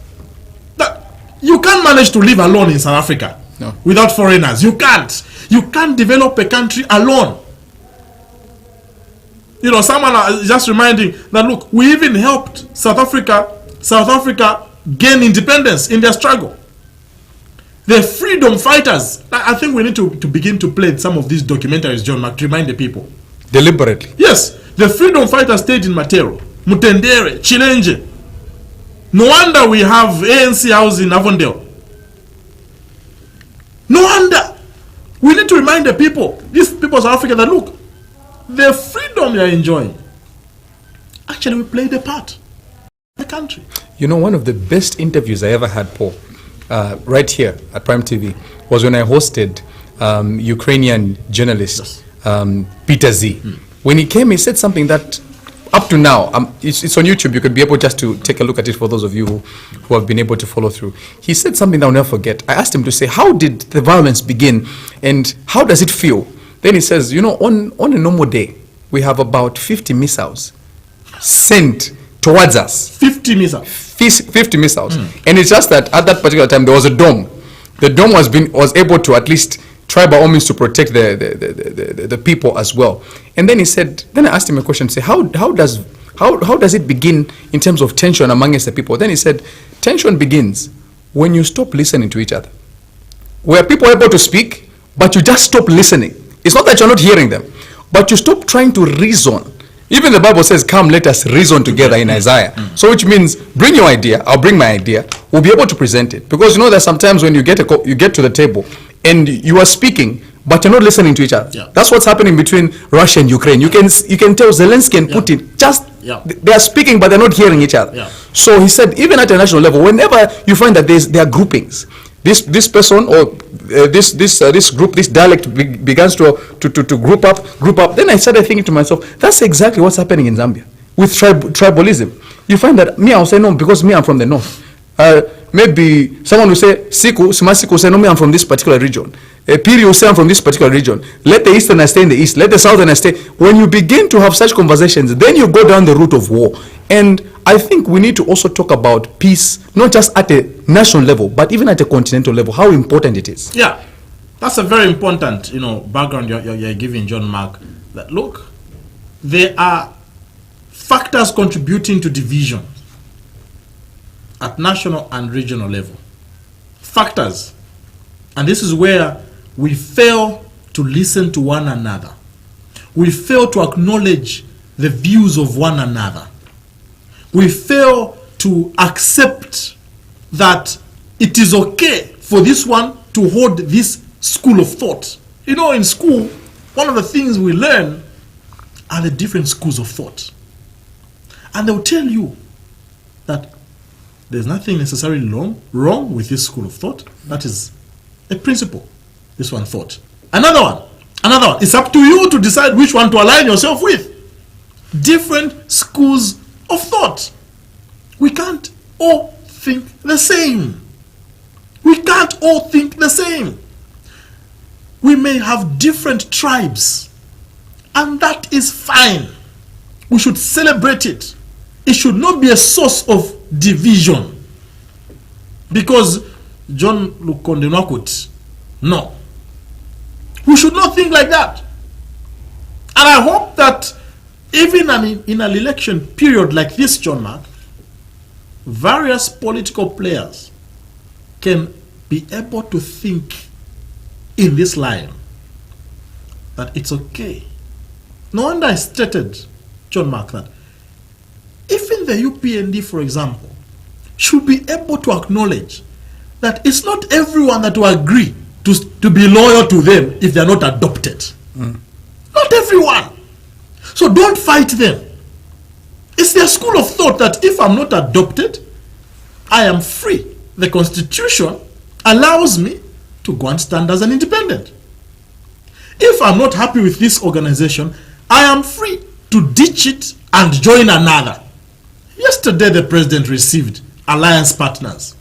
that you can't manage to live alone in South Africa. No. Without foreigners. You can't. You can't develop a country alone. Someone is just reminding that, look, we even helped South Africa gain independence in their struggle. The freedom fighters, I think we need to begin to play some of these documentaries, John Mark, to remind the people. Deliberately. Yes, the freedom fighters stayed in Matero, Mutendere, Chilenje. No wonder we have ANC house in Avondale. No wonder. We need to remind the people, these people of South Africa, that look, the freedom you are enjoying, actually we played a part in the country. One of the best interviews I ever had, Paul, right here at Prime TV, was when I hosted Ukrainian journalist Peter Z. When he came, he said something that up to now, it's on YouTube, you could be able just to take a look at it for those of you who have been able to follow through. He said something that I'll never forget. I asked him to say, how did the violence begin and how does it feel? Then he says, on a normal day, we have about 50 missiles sent towards us. 50 missiles? 50 missiles. And it's just that at that particular time, there was a dome. The dome was able to at least try by all means to protect the people as well. And then he said, then I asked him a question, say, how does it begin in terms of tension amongst the people? Then he said, tension begins when you stop listening to each other. Where people are able to speak, but you just stop listening. It's not that you're not hearing them, but you stop trying to reason. Even the Bible says, come, let us reason together in Isaiah. So which means, bring your idea, I'll bring my idea, we'll be able to present it. Because there's sometimes when you get to the table and you are speaking, but you're not listening to each other. Yeah. That's what's happening between Russia and Ukraine. You can tell Zelensky and Putin, they are speaking, but they're not hearing each other. Yeah. So he said, even at a national level, whenever you find that there are groupings, this person or this group, this dialect begins to group up. Then I started thinking to myself, that's exactly what's happening in Zambia with tribalism. You find that I will say no because I'm from the north. Maybe someone will say Siku will say no, I'm from this particular region. Piri will say I'm from this particular region. Let the easterners stay in the east. Let the southerners stay. When you begin to have such conversations, then you go down the route of war. And I think we need to also talk about peace, not just at a national level, but even at a continental level, how important it is. Yeah, that's a very important, background you're giving, John Mark. That look, there are factors contributing to division at national and regional level. Factors. And this is where we fail to listen to one another. We fail to acknowledge the views of one another. We fail to accept that it is okay for this one to hold this school of thought. In school, one of the things we learn are the different schools of thought. And they'll tell you that there's nothing necessarily wrong with this school of thought. That is a principle. This one thought. Another one. It's up to you to decide which one to align yourself with. Different schools of thought. We can't all think the same. We can't all think the same. We may have different tribes, and that is fine. We should celebrate it. It should not be a source of division. Because John Lukonde Nwakut, no. We should not think like that. And I hope that even in an election period like this, John Mark, various political players can be able to think in this line that it's okay. No wonder I stated, John Mark, that even the UPND, for example, should be able to acknowledge that it's not everyone that will agree to be loyal to them if they are not adopted. Not everyone. So don't fight them. It's their school of thought that if I'm not adopted, I am free. The Constitution allows me to go and stand as an independent. If I'm not happy with this organization, I am free to ditch it and join another. Yesterday, the president received alliance partners.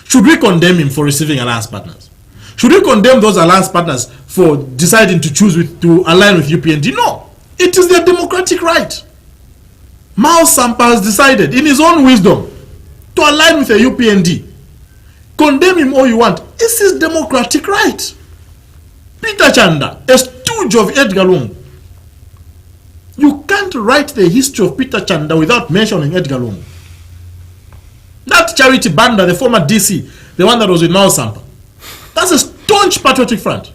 Should we condemn him for receiving alliance partners? Should we condemn those alliance partners for deciding to to align with UPND? No. It is their democratic right. Mao Sampa has decided, in his own wisdom, to align with the UPND. Condemn him all you want. It's his democratic right. Peter Chanda, a stooge of Edgar Lungu. You can't write the history of Peter Chanda without mentioning Edgar Lungu. That Charity Banda, the former DC, the one that was with Mao Sampa, that's a staunch patriotic front.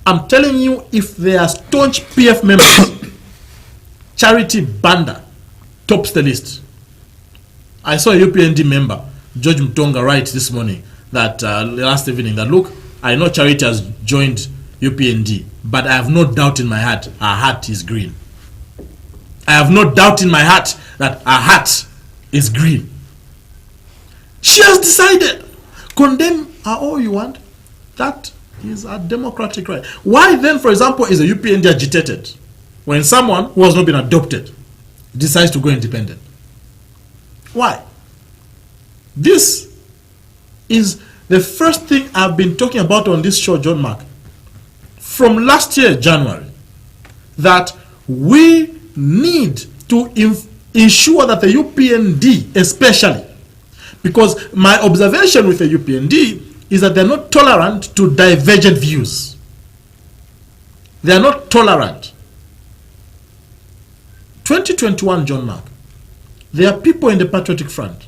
I'm telling you, if they are staunch PF members, Charity Banda tops the list. I saw a UPND member, George Mtonga, write this morning, that last evening, that look, I know Charity has joined UPND, but I have no doubt in my heart, her heart is green. I have no doubt in my heart that her heart is green. She has decided. Condemn her all you want. That is a democratic right. Why then, for example, is a UPND agitated when someone who has not been adopted decides to go independent? Why? This is the first thing I've been talking about on this show, John Mark, from last year, January, that we need to ensure that the UPND, especially, because my observation with the UPND is that they're not tolerant to divergent views. They are not tolerant. 2021, John Mark, there are people in the Patriotic Front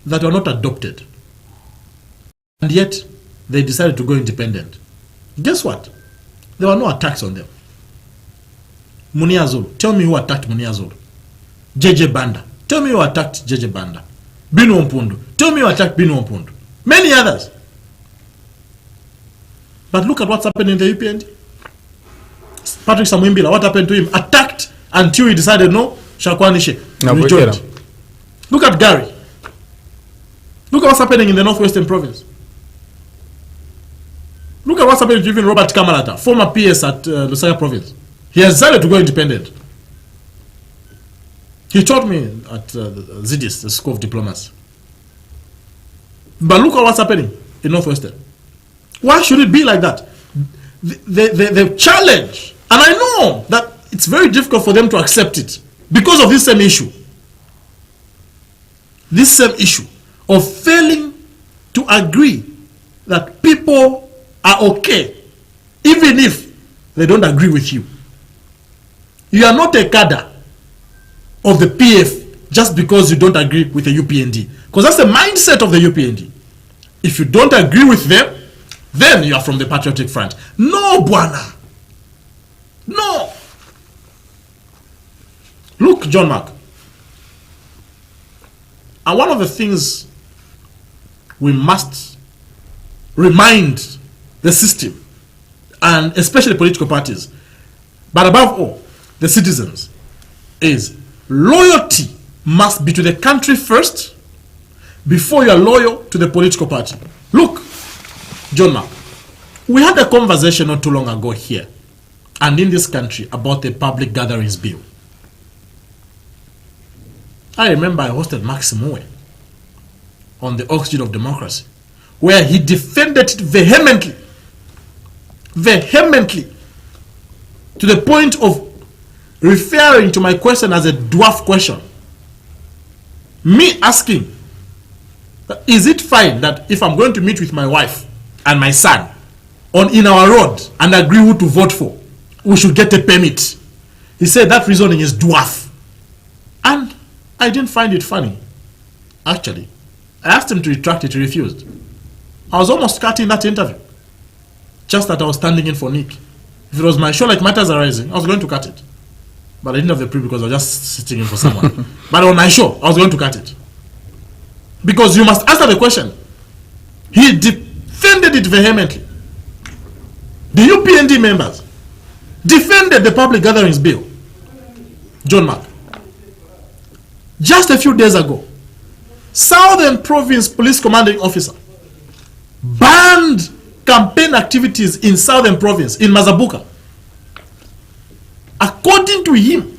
that are not adopted, and yet they decided to go independent. Guess what? There were no attacks on them. Munia Zulu, tell me who attacked Munia Zulu. JJ Banda, tell me who attacked JJ Banda. Binu Mpundu, tell me who attacked Binu Mpundu. Many others. But look at what's happening in the UPND. Patrick Samwimbila, what happened to him? Attacked until he decided, no, Shakwanishe. Look at Gary. Look at what's happening in the Northwestern Province. Look at what's happening to even Robert Kamalata, former PS at Lusaka Province. He has decided to go independent. He taught me at ZDIS, the School of Diplomacy. But look at what's happening in Northwestern. Why should it be like that? The challenge, and I know that it's very difficult for them to accept it because of this same issue. This same issue of failing to agree that people are okay even if they don't agree with you. You are not a cadre of the PF just because you don't agree with the UPND. Because that's the mindset of the UPND. If you don't agree with them, then you are from the Patriotic Front. No, Buana. No. Look, John Mark. And one of the things we must remind the system, and especially political parties, but above all, the citizens, is loyalty must be to the country first before you are loyal to the political party. Look, John Mark, we had a conversation not too long ago here and in this country about the Public Gatherings Bill. I remember I hosted Max Moe on the Oxygen of Democracy, where he defended it vehemently vehemently to the point of referring to my question as a dwarf question. Me asking, is it fine that if I'm going to meet with my wife and my son in our road and agree who to vote for, we should get a permit? He said that reasoning is dwarf. And I didn't find it funny, actually. I asked him to retract it, he refused. I was almost cutting that interview. Just that I was standing in for Nick. If it was my show like Matters Arising, I was going to cut it. But I didn't have the proof because I was just sitting in for someone. But on my show, I was going to cut it. Because you must answer the question. He defended it vehemently. The UPND members defended the Public Gatherings Bill. John Mark. Just a few days ago, Southern Province Police Commanding Officer banned campaign activities in Southern Province, in Mazabuka. According to him,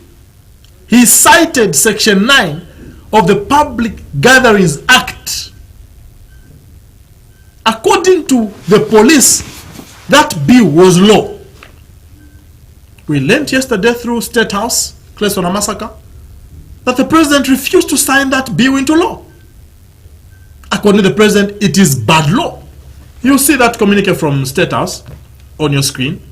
he cited Section 9 of the Public Gatherings Act. According to the police, that bill was law. We learned yesterday through State House, Clesona Massacre, that the president refused to sign that bill into law. According to the president, it is bad law. You see that communique from State House on your screen.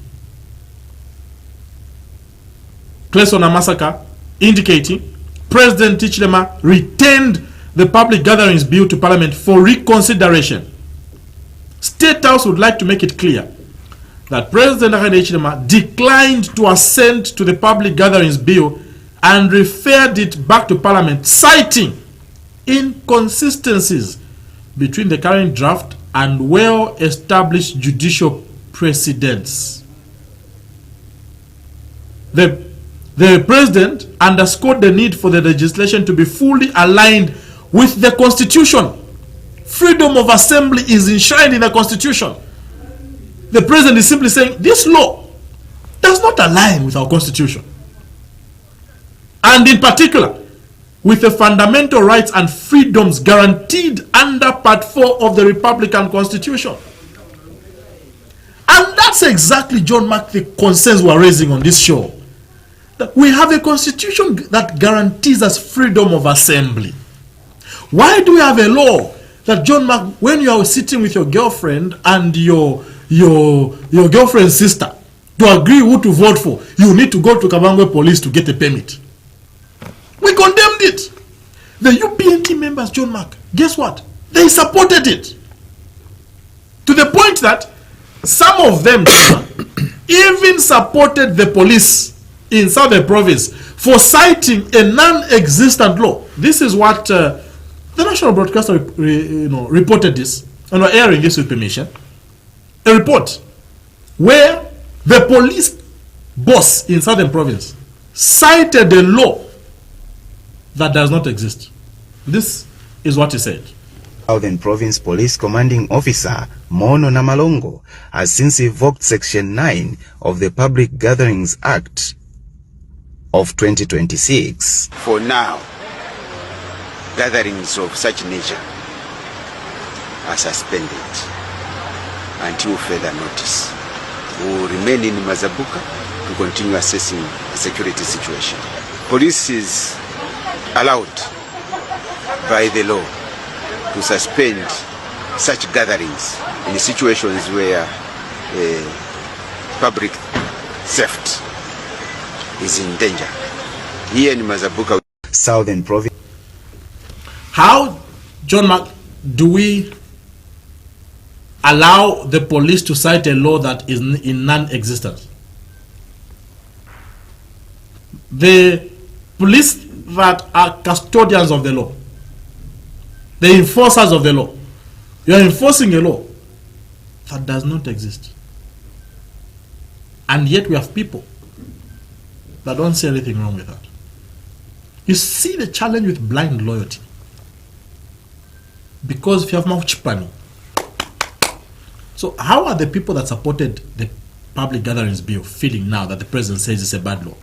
Clesona Massacre indicating President Hichilema retained the Public Gatherings Bill to Parliament for reconsideration. State House would like to make it clear that President Hichilema declined to assent to the Public Gatherings Bill and referred it back to Parliament, citing inconsistencies between the current draft and well-established judicial precedents. The President underscored the need for the legislation to be fully aligned with the Constitution. Freedom of assembly is enshrined in the Constitution. The President is simply saying this law does not align with our Constitution. And in particular, with the fundamental rights and freedoms guaranteed under Part 4 of the Republican Constitution. And that's exactly, John Mark, the concerns we're raising on this show. That we have a constitution that guarantees us freedom of assembly. Why do we have a law that, John Mark, when you are sitting with your girlfriend and your girlfriend's sister to agree who to vote for, you need to go to Kabangwe police to get a permit? We condemned it. The UPND members, John Mark, guess what? They supported it. To the point that some of them even supported the police in Southern Province for citing a non-existent law. This is what the National Broadcaster reported this, and we're airing this with permission. A report where the police boss in Southern Province cited a law that does not exist. This is what he said. Southern Province Police Commanding Officer Mono Namalongo has since evoked Section 9 of the Public Gatherings Act of 2026. For now, gatherings of such nature are suspended until further notice. We will remain in Mazabuka to continue assessing the security situation. Police is allowed by the law to suspend such gatherings in situations where public safety is in danger. Here in Mazabuka, Southern Province. How, John Mark, do we allow the police to cite a law that is in non-existence? The police that are custodians of the law, the enforcers of the law, you are enforcing a law that does not exist. And yet we have people that don't see anything wrong with that. You see the challenge with blind loyalty. Because if you have much money. So how are the people that supported the Public Gatherings Bill feeling now that the president says it's a bad law?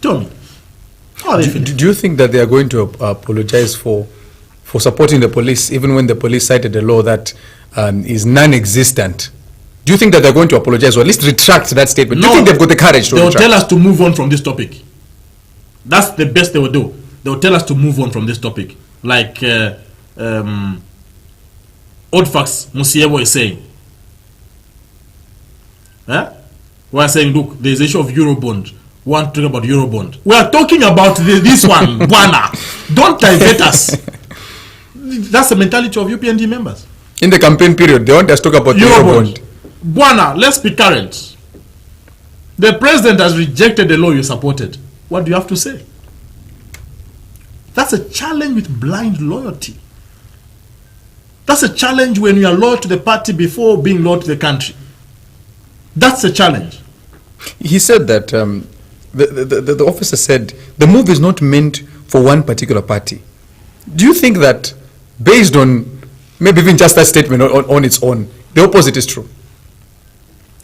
Tell me. How are they feeling? Do you think that they are going to apologize for supporting the police, even when the police cited a law that is non-existent? Do you think that they're going to apologize or at least retract that statement? Do you think they've got the courage to They'll retract? tell us to move on from this topic. That's the best they will do. They'll tell us to move on from this topic. Like Oldfax Musiebo is saying. We're saying, look, there's the issue of Eurobond. We want to talk about Eurobond. We are talking about this one, Bwana. Don't divert us. That's the mentality of UPND members. In the campaign period, they want us to talk about Eurobond. Bwana, let's be current. The president has rejected the law you supported. What do you have to say? That's a challenge with blind loyalty. That's a challenge when you are loyal to the party before being loyal to the country. That's a challenge. He said that the officer said the move is not meant for one particular party. Do you think that based on maybe even just that statement on its own, the opposite is true?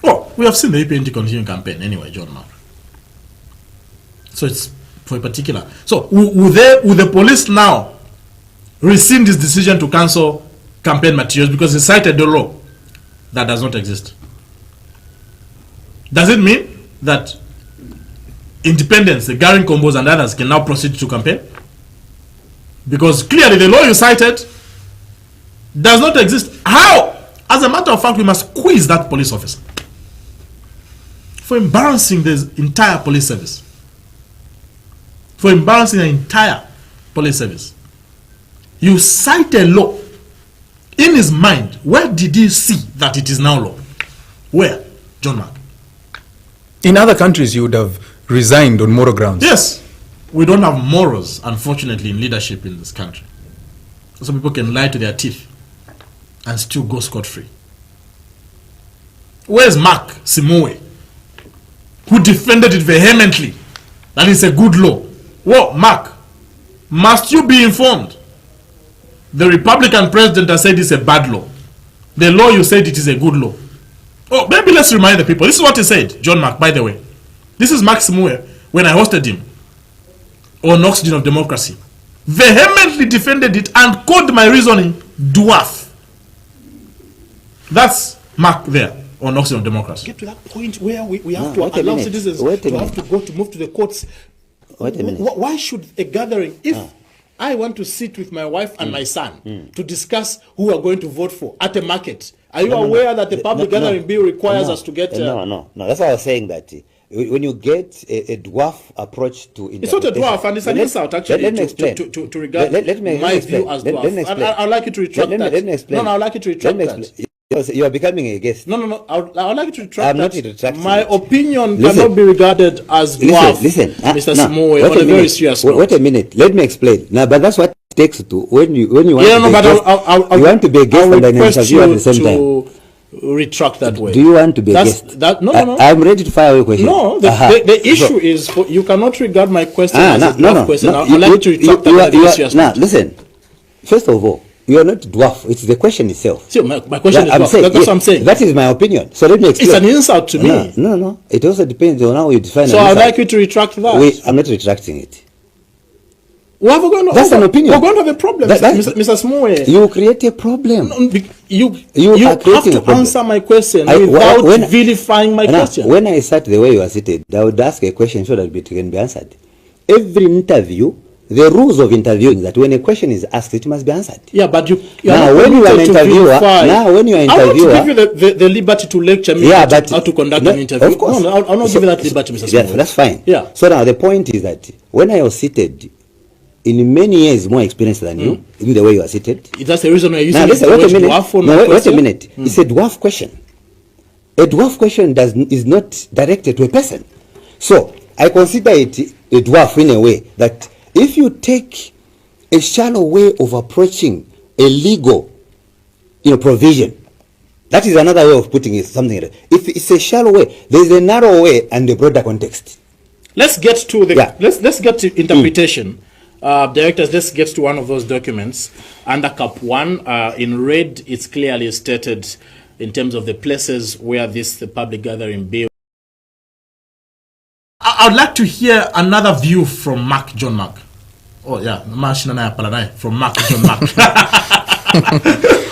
Oh, we have seen the UPND continuing campaign anyway, John Mark. So it's for a particular. So will the police now rescind this decision to cancel campaign materials because they cited the law that does not exist? Does it mean that independents, the Garing Combos and others can now proceed to campaign? Because clearly the law you cited does not exist. How? As a matter of fact, we must quiz that police officer for embarrassing the entire police service. For embarrassing the entire police service. You cite a law. In his mind, where did he see that it is now law? Where? John Mark. In other countries, you would have resigned on moral grounds. Yes. We don't have morals, unfortunately, in leadership in this country. Some people can lie to their teeth and still go scot-free. Where's Mark Simue, who defended it vehemently that it's a good law? Well, Mark, must you be informed? The Republican president has said it's a bad law. The law you said it is a good law. Oh, maybe let's remind the people. This is what he said, John Mark, by the way. This is Mark Simue when I hosted him on Oxygen of Democracy. Vehemently defended it and called my reasoning dwarf. That's Mark there on Oxygen of Democracy. Get to that point where we have to allow citizens to have to go to move to the courts. Wait a minute. Why should a gathering, if I want to sit with my wife and my son to discuss who we are going to vote for at a market, are you aware that the public gathering bill requires us to get... No. That's why I was saying that when you get a dwarf approach to it's not a dwarf, and it's an insult actually let me explain. to regard my view as dwarf. I'd like you to retract that. Let me explain. No, I'd like you to retract that. You are becoming a guest. No. I'd like you to retract that. I'm not retracting. My opinion cannot be regarded as dwarf. Listen, Mr. Simue, on a very serious note. Wait a minute. Let me explain. Now, but that's what it takes to when you want you want to be a guest and an interviewer at the same time. Retract that way. Do you want to be a guest? No. I'm ready to fire away question. No, the issue is you cannot regard my question as a dwarf question. I'd like you to retract that. Now, listen. First of all, you are not dwarf. It's the question itself. See, my question is dwarf. That's what I'm saying. That is my opinion. So let me explain. It's an insult to me. No. It also depends on how you define it. So I'd like you to retract that. I'm not retracting it. That's an opinion. We're going to have a problem, Mr. Simue. You create a problem. You have to answer my question without vilifying my question. When I sat the way you are seated, I would ask a question so that it can be answered. Every interview, the rules of interviewing that when a question is asked, it must be answered. Yeah, but now when you are an interviewer, I want to give you the liberty to lecture me how to conduct an interview. Of course. No, I'll not give you that liberty, Mr. Simue. Yeah, that's fine. Yeah. So now the point is that when I was seated, in many years more experience than you, in the way you are seated. That's the reason why you're using wait a minute. It's a dwarf question. A dwarf question is not directed to a person. So I consider it a dwarf in a way that if you take a shallow way of approaching a legal provision, that is another way of putting it, something. If it's a shallow way, there is a narrow way and a broader context. Let's get to let's get to interpretation. Directors, let's get to one of those documents. Under Cap 1, in red, it's clearly stated in terms of the places where the public gathering bill. I'd like to hear another view from John Mark. Oh, yeah, from Mark John Mark.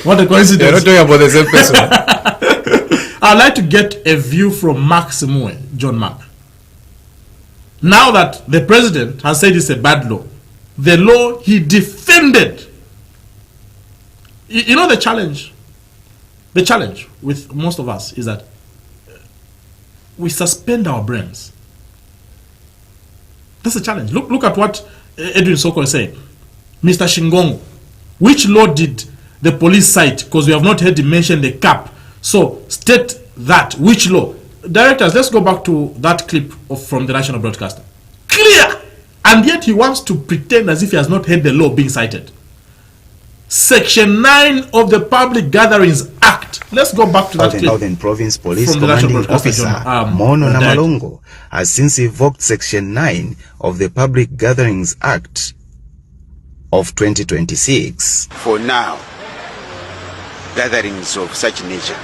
What a coincidence. You're not talking about the same person. I'd like to get a view from Mark Simue, John Mark. Now that the president has said it's a bad law, the law he defended. You know the challenge? The challenge with most of us is that we suspend our brains. That's the challenge. Look at what Edwin Soko is saying. Mr. Shingongo, which law did the police cite? Because we have not heard him mention the cap. So state that. Which law? Directors, let's go back to that clip from the national broadcaster. Clear! And yet he wants to pretend as if he has not heard the law being cited. Section 9 of the Public Gatherings Act. Let's go back to that clip. Southern Province Police From the National Commanding Officer Mono Namalongo has since invoked Section 9 of the Public Gatherings Act of 2026. For now, gatherings of such nature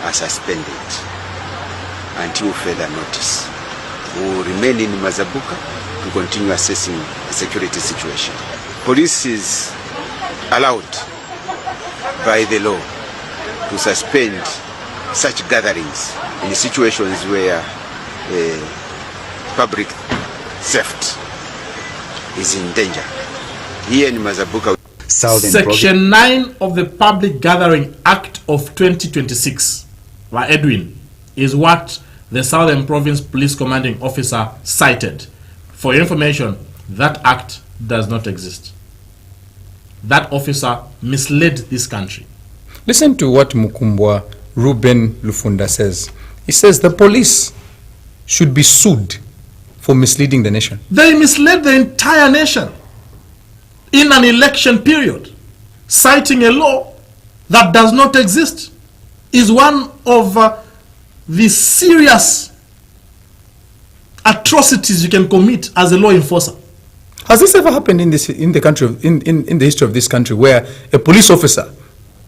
are suspended until further notice. We will remain in Mazabuka to continue assessing the security situation. Police is allowed by the law to suspend such gatherings in situations where public safety is in danger. Here in Mazabuka, Section 9 of the Public Gathering Act of 2026, by Edwin, is what the Southern Province Police Commanding Officer cited. For your information, that act does not exist. That officer misled this country. Listen to what Mukumbwa Ruben Lufunda says. He says the police should be sued for misleading the nation. They misled the entire nation in an election period. Citing a law that does not exist is one of the serious atrocities you can commit as a law enforcer. Has this ever happened in the country in the history of this country, where a police officer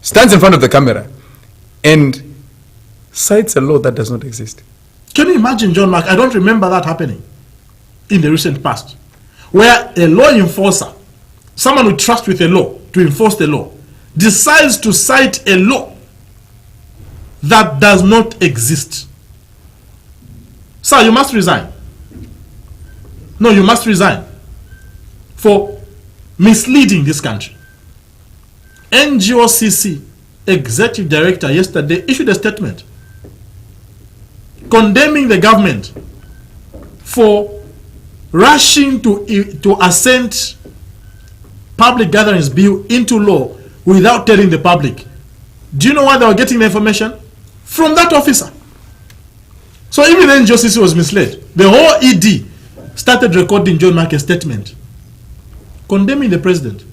stands in front of the camera and cites a law that does not exist? Can you imagine, John Mark? I don't remember that happening in the recent past, where a law enforcer, someone who trusts with a law to enforce the law, decides to cite a law that does not exist. Sir, you must resign. No, you must resign for misleading this country. NGOCC executive director yesterday issued a statement condemning the government for rushing to assent public gatherings bill into law without telling the public. Do you know why they were getting the information? From that officer. So even then NGOCC was misled. The whole ED started recording John Mark's statement condemning the president.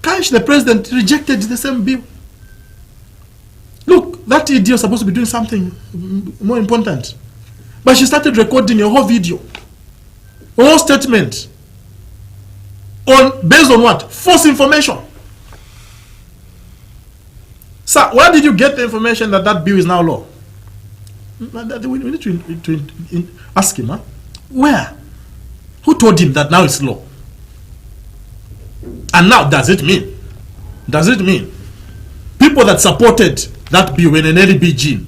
Cash, the president rejected the same bill. Look, that ED was supposed to be doing something more important. But she started recording a whole video, a whole statement, based on what? False information. Sir, where did you get the information that that bill is now law? We need to ask him, huh? Where? Who told him that now it's law? And now, does it mean people that supported that bill when an LB Jean,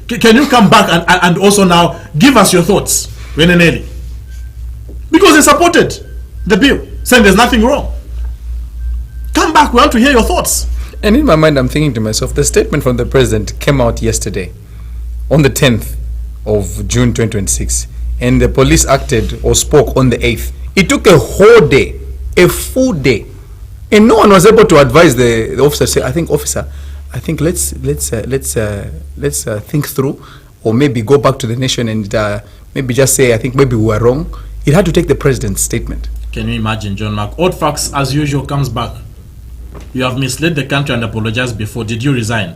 can you come back and also now give us your thoughts when an LB? Because they supported the bill, saying there's nothing wrong. Come back, we want to hear your thoughts. And in my mind, I'm thinking to myself, the statement from the president came out yesterday, on the 10th of June 2026, and the police acted or spoke on the 8th. It took a whole day, a full day, and no one was able to advise the officer. Say, I think let's think through, or maybe go back to the nation and maybe just say, I think maybe we were wrong. It had to take the president's statement. Can you imagine, John Mark? Old Facts, as usual, comes back. You have misled the country and apologized before. Did you resign?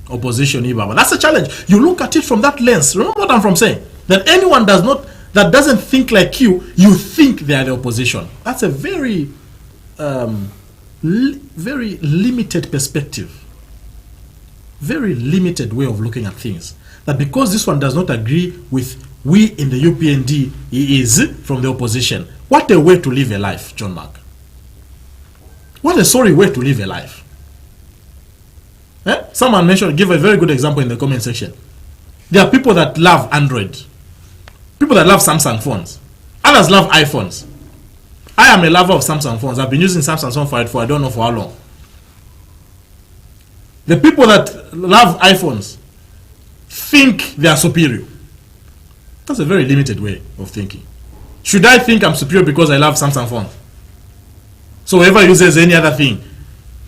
Opposition, Ibaba. That's a challenge. You look at it from that lens. Remember what I'm from saying? That anyone that doesn't think like you think they are the opposition. That's a very, very limited perspective. Very limited way of looking at things. That because this one does not agree with we in the UPND, he is from the opposition. What a way to live a life, John Mark. What a sorry way to live a life. Someone give a very good example in the comment section. There are people that love Android, people that love Samsung phones, others love iPhones. I am a lover of Samsung phones. I've been using Samsung phones for I don't know for how long. The people that love iPhones think they are superior. That's a very limited way of thinking. Should I think I'm superior because I love Samsung phone? So whoever uses any other thing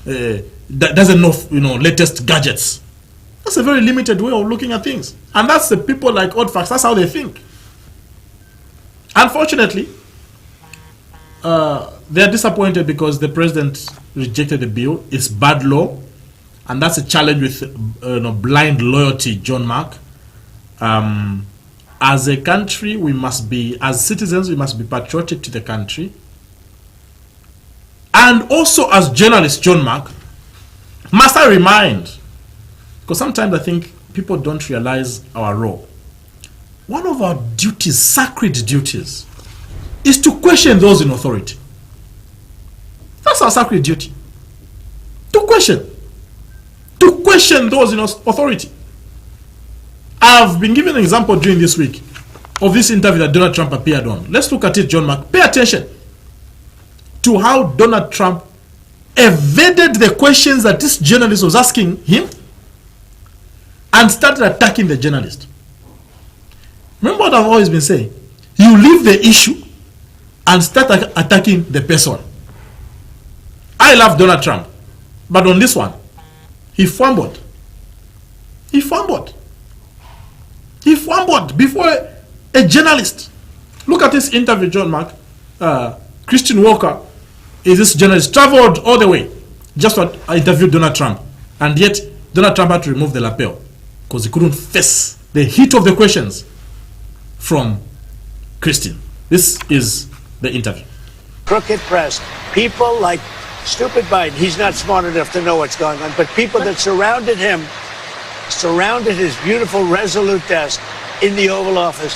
that doesn't know, latest gadgets. That's a very limited way of looking at things. And that's the people like Oddfax. That's how they think. Unfortunately, they are disappointed because the president rejected the bill. It's bad law. And that's a challenge with blind loyalty, John Mark. As a country, we must be, as citizens, we must be patriotic to the country. And also as journalists, John Mark, must I remind, because sometimes I think people don't realize our role. One of our duties, sacred duties, is to question those in authority. That's our sacred duty. To question. To question those in authority. I've been given an example during this week of this interview that Donald Trump appeared on. Let's look at it, John Mark. Pay attention to how Donald Trump evaded the questions that this journalist was asking him and started attacking the journalist. Remember what I've always been saying? You leave the issue and start attacking the person. I love Donald Trump, but on this one, he fumbled. He fumbled. He fumbled before a journalist. Look at this interview, John Mark. Christian Walker is this journalist, traveled all the way just to interview Donald Trump. And yet, Donald Trump had to remove the lapel because he couldn't face the heat of the questions from Christian. This is the interview. Crooked press. People like stupid Biden. He's not smart enough to know what's going on. But people that surrounded him, surrounded his beautiful, resolute desk in the Oval Office.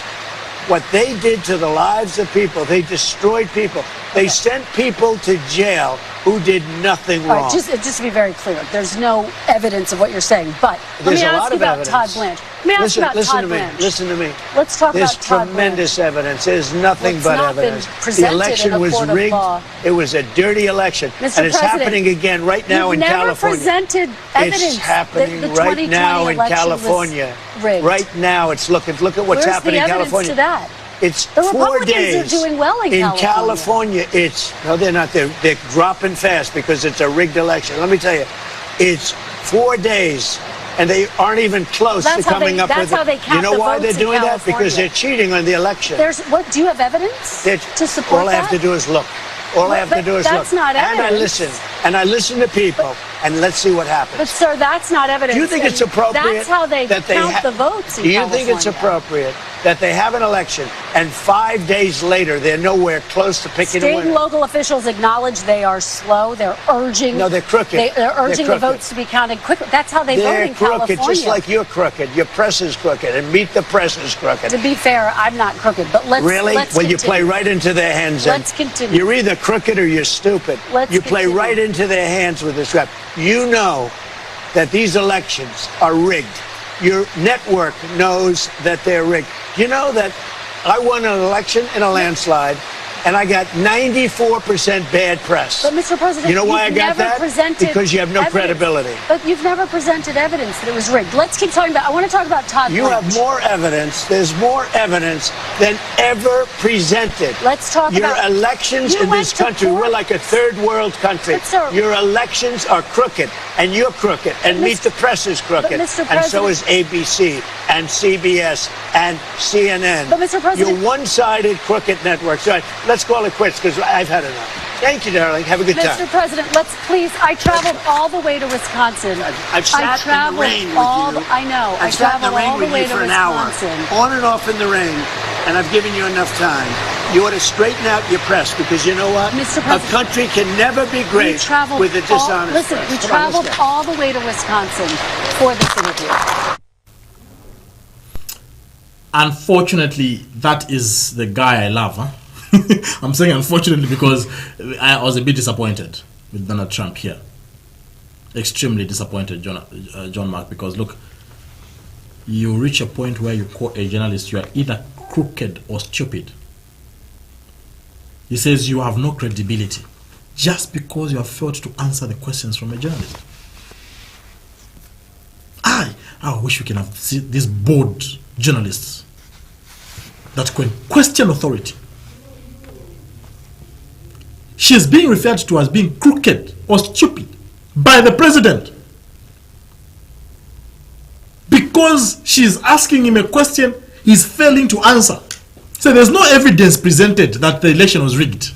What they did to the lives of people, they destroyed people. They sent people to jail who did nothing wrong. All right, just to be very clear, there's no evidence of what you're saying. But let me ask you about Todd Blanche. Let me ask you about Todd Blanche. Listen to me. Let's talk about Todd Blanche. There's tremendous evidence. There's nothing but evidence. The election was rigged. It was a dirty election. And it's happening again right now in California. You've never presented evidence. It's happening right now in California. Right now it's look at what's happening in California. Where's the evidence to that? It's the 4 Republicans days. are doing well in California. No, they're not. They're dropping fast because it's a rigged election. Let me tell you, it's 4 days, and they aren't even close to coming up with it. That's how they count the votes in California. You know why they're doing that? Because they're cheating on the election. Do you have evidence to support all that? I have to do is look. All I have to do is look. That's not evidence. And I listen to people, and let's see what happens. But sir, that's not evidence. Do you think it's appropriate? That's how they count the votes in California. Do you think it's appropriate that they have an election and 5 days later they're nowhere close to picking a winner? State and local officials acknowledge they are slow. They're urging. No, they're crooked. They're urging the votes to be counted quickly. That's how they vote in California. They're crooked, just like you're crooked. Your press is crooked, and Meet the Press is crooked. To be fair, I'm not crooked, but let's really. Let's well, continue. You play right into their hands. Let's continue. You're either crooked or you're stupid. You play right into their hands with this rap. You know that these elections are rigged. Your network knows that they're rigged. You know that I won an election in a landslide, and I got 94% bad press. But Mr. President, you know why I got that? Because you have no credibility. But you've never presented evidence that it was rigged. Let's keep talking about. I want to talk about Todd Blanche. You have more evidence. There's more evidence than ever presented. Let's talk about your elections in this country. We're like a third world country. Your elections are crooked, and you're crooked, and Meet the Press is crooked, and so is ABC and CBS and CNN. But Mr. President, you're one-sided crooked networks. All right, let's call it quits because I've had enough. Thank you, darling. Have a good time. Mr. President, let's please. I traveled all the way to Wisconsin. I've sat in the rain with you. I know. I traveled all the way to Wisconsin. On and off in the rain, and I've given you enough time. You ought to straighten out your press because you know what? Mr. President, a country can never be great with a dishonest Listen, press. we traveled all the way to Wisconsin for this interview. Unfortunately, that is the guy I love. Huh? I'm saying unfortunately because I was a bit disappointed with Donald Trump here. extremely disappointed, John Mark, because look, you reach a point where you call a journalist, you are either crooked or stupid. He says you have no credibility just because you have failed to answer the questions from a journalist. I wish we can have these bold journalists that can question authority. She is being referred to as being crooked or stupid by the president because she is asking him a question he's failing to answer. So there's no evidence presented that the election was rigged.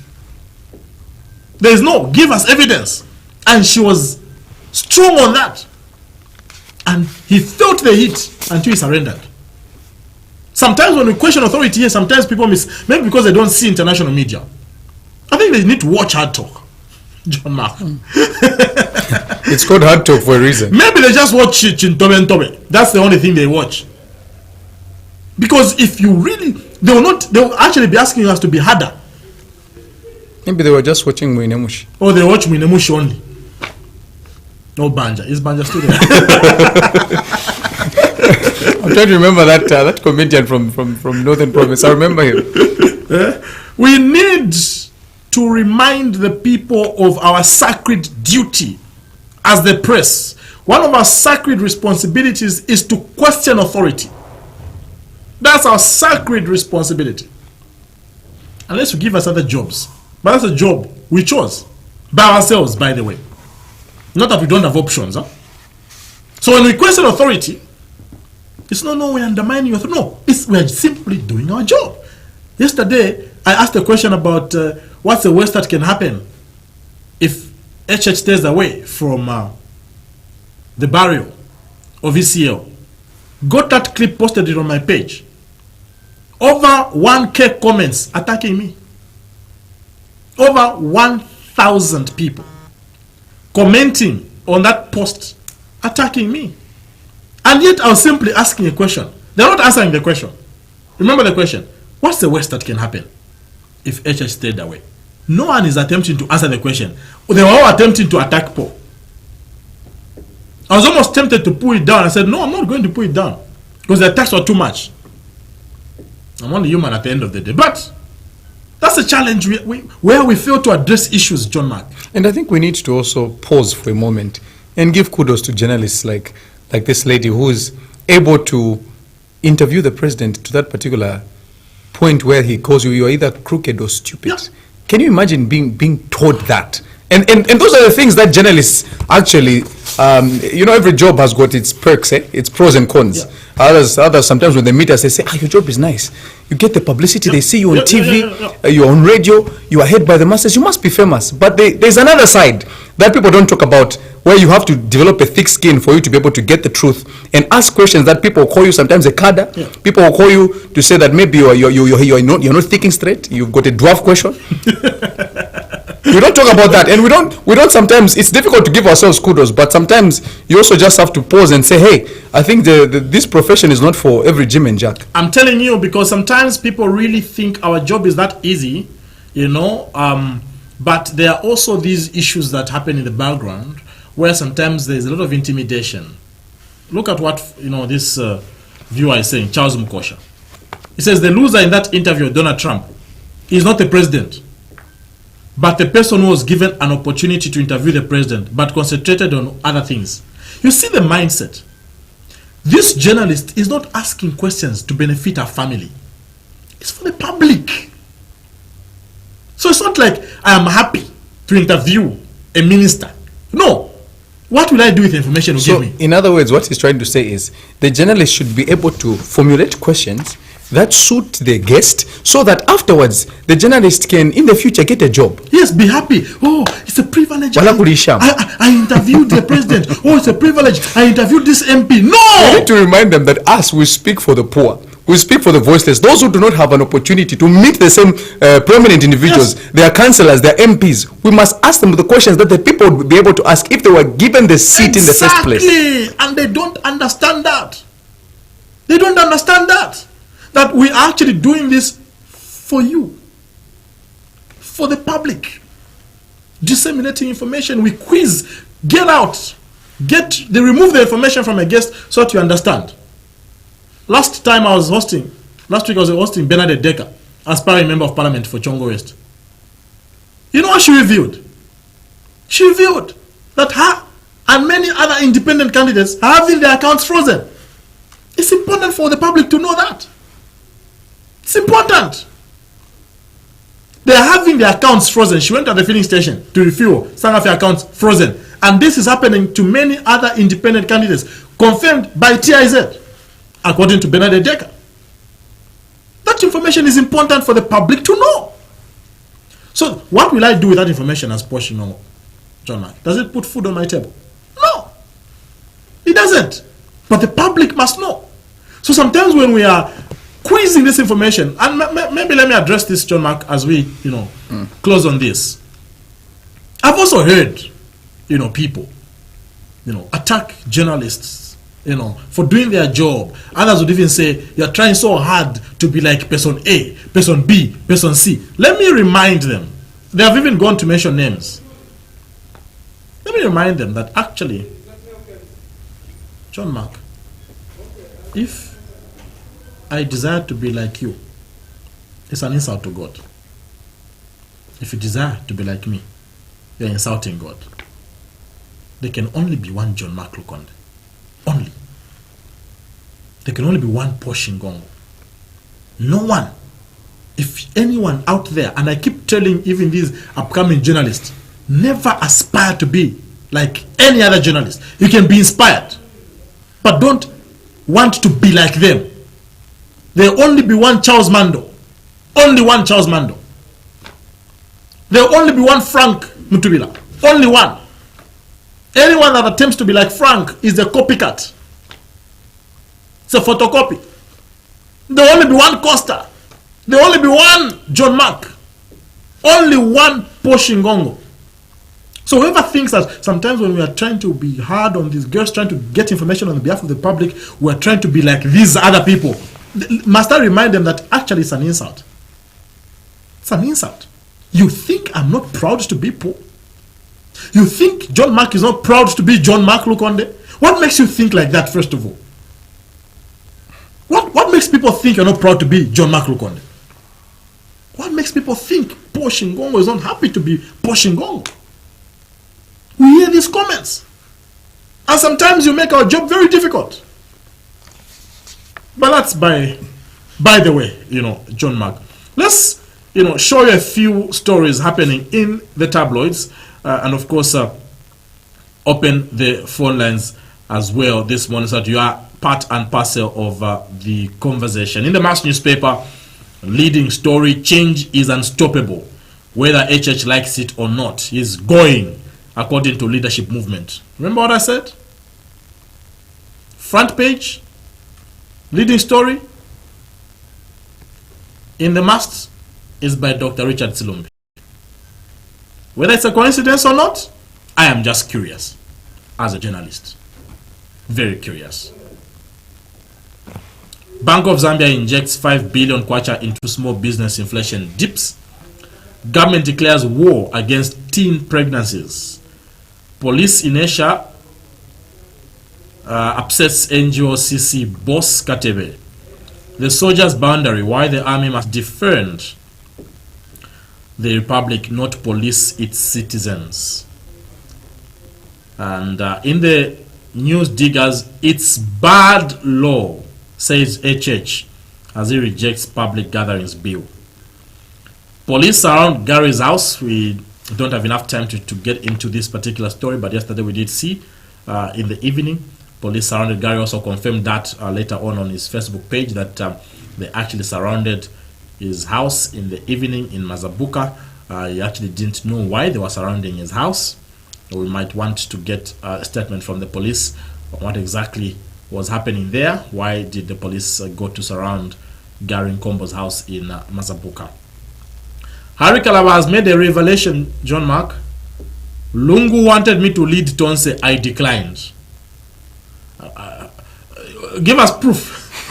There's no, give us evidence. And she was strong on that. And he felt the heat until he surrendered. Sometimes when we question authority here, sometimes people miss, maybe because they don't see international media. I think they need to watch Hard Talk, John Mark. It's called Hard Talk for a reason. Maybe they just watch Chintobe and Tobe. That's the only thing they watch. Because if you really, they will actually be asking us to be harder. Maybe they were just watching Muinemushi. Or they watch Muinemushi only. No Banja. Is Banja still there? I'm trying to remember that comedian from Northern Province. I remember him. We need to remind the people of our sacred duty as the press. One of our sacred responsibilities is to question authority. That's our sacred responsibility. Unless you give us other jobs. But that's a job we chose. By ourselves, by the way. Not that we don't have options. Huh? So when we question authority, it's not, no, we're undermining authority. No, we're simply doing our job. Yesterday, I asked a question about what's the worst that can happen if HH stays away from the burial of ECL. Got that clip, posted it on my page. Over 1,000 comments attacking me. Over 1,000 people commenting on that post, attacking me. And yet I was simply asking a question. They're not answering the question. Remember the question. What's the worst that can happen if HH stayed away? No one is attempting to answer the question. They were all attempting to attack Paul. I was almost tempted to pull it down. I said, no, I'm not going to pull it down. Because the attacks were too much. I'm only human at the end of the day. But that's a challenge where we fail to address issues, John Mark. And I think we need to also pause for a moment and give kudos to journalists like this lady who is able to interview the president to that particular point where he calls you are either crooked or stupid. Yeah. Can you imagine being told that? And those are the things that journalists actually, every job has got its perks, its pros and cons. Yeah. Others sometimes when they meet us, they say, your job is nice. You get the publicity, they see you on TV, you're on radio, you are heard by the masses, you must be famous. But there's another side that people don't talk about, where you have to develop a thick skin for you to be able to get the truth and ask questions that people call you sometimes a cadre. Yeah. People will call you to say that maybe you're not thinking straight, you've got a dwarf question. We don't talk about that, and we don't sometimes, it's difficult to give ourselves kudos, but sometimes you also just have to pause and say, hey, I think this profession is not for every Jim and Jack. I'm telling you, because sometimes people really think our job is that easy, but there are also these issues that happen in the background where sometimes there's a lot of intimidation. Look at what this viewer is saying, Charles Mukosha. He says the loser in that interview with Donald Trump is not the president, but the person who was given an opportunity to interview the president but concentrated on other things. You see the mindset. This journalist is not asking questions to benefit her family. It's for the public. So it's not like I am happy to interview a minister. No. What will I do with the information you give me? In other words, what he's trying to say is the journalist should be able to formulate questions that suit the guest, so that afterwards the journalist can in the future get a job. Yes, be happy. Oh, it's a privilege. I interviewed the president. Oh, it's a privilege. I interviewed this MP. No! We need to remind them that us, we speak for the poor. We speak for the voiceless. Those who do not have an opportunity to meet the same prominent individuals, yes. Their councillors, their MPs. We must ask them the questions that the people would be able to ask if they were given the seat in the first place. Exactly. And they don't understand that. They don't understand that. That we are actually doing this for you, for the public, disseminating information. We quiz, get out They remove the information from a guest so that you understand. Last week I was hosting Bernadette Decker, aspiring member of parliament for Chongo West. You know what she revealed? She revealed that her and many other independent candidates are having their accounts frozen. It's important for the public to know that. It's important. They are having their accounts frozen. She went to the filling station to refuel. Some of her accounts frozen. And this is happening to many other independent candidates, confirmed by TIZ, according to Bernadette Decker. That information is important for the public to know. So what will I do with that information as portion of John Mark? Does it put food on my table? No. It doesn't. But the public must know. So sometimes when we are quizzing this information, and maybe let me address this, John Mark, as we, close on this. I've also heard, people, attack journalists, for doing their job. Others would even say, you're trying so hard to be like person A, person B, person C. Let me remind them. They have even gone to mention names. Let me remind them that actually, John Mark, if I desire to be like you, it's an insult to God. If you desire to be like me, you're insulting God. There can only be one John Mark Lukonde. Only. There can only be one Portion Gongo. No one. If anyone out there, and I keep telling even these upcoming journalists, never aspire to be like any other journalist. You can be inspired, but don't want to be like them. There will only be one Charles Mando. Only one Charles Mando. There will only be one Frank Mutubila. Only one. Anyone that attempts to be like Frank is a copycat. It's a photocopy. There will only be one Costa. There will only be one John Mark. Only one Portion Gongo. So whoever thinks that sometimes when we are trying to be hard on these girls, trying to get information on behalf of the public, we are trying to be like these other people, must I remind them that actually it's an insult. It's an insult. You think I'm not proud to be poor? You think John Mark is not proud to be John Mark Lukonde? What makes you think like that, first of all? What makes people think you're not proud to be John Mark Lukonde? What makes people think Portion Gongo is not happy to be Portion Gongo? We hear these comments. And sometimes you make our job very difficult. But that's by the way, John Mark. Let's, show you a few stories happening in the tabloids. And of course, open the phone lines as well this morning so that you are part and parcel of the conversation. In the Mass newspaper, leading story, change is unstoppable. Whether HH likes it or not, he's going according to leadership movement. Remember what I said? Front page, leading story, in the Mass is by Dr. Richard Silumbi. Whether it's a coincidence or not, I am just curious as a journalist. Very curious. Bank of Zambia injects 5 billion kwacha into small business inflation dips. Government declares war against teen pregnancies. Police in Asia upsets NGOCC boss Katebe. The soldiers' boundary, why the army must defend the republic, not police its citizens. And in the news diggers, it's bad law, says HH, as he rejects public gatherings bill. Police surround Gary's house. We don't have enough time to get into this particular story, but yesterday we did see in the evening, police surrounded Gary. Also confirmed that later on his Facebook page that they actually surrounded his house in the evening in Mazabuka. He actually didn't know why they were surrounding his house. We might want to get a statement from the police on what exactly was happening there. Why did the police go to surround Gary Nkombo's house in Mazabuka? Harry Kalaba has made a revelation, John Mark. Lungu wanted me to lead Tonse. I declined. Give us proof.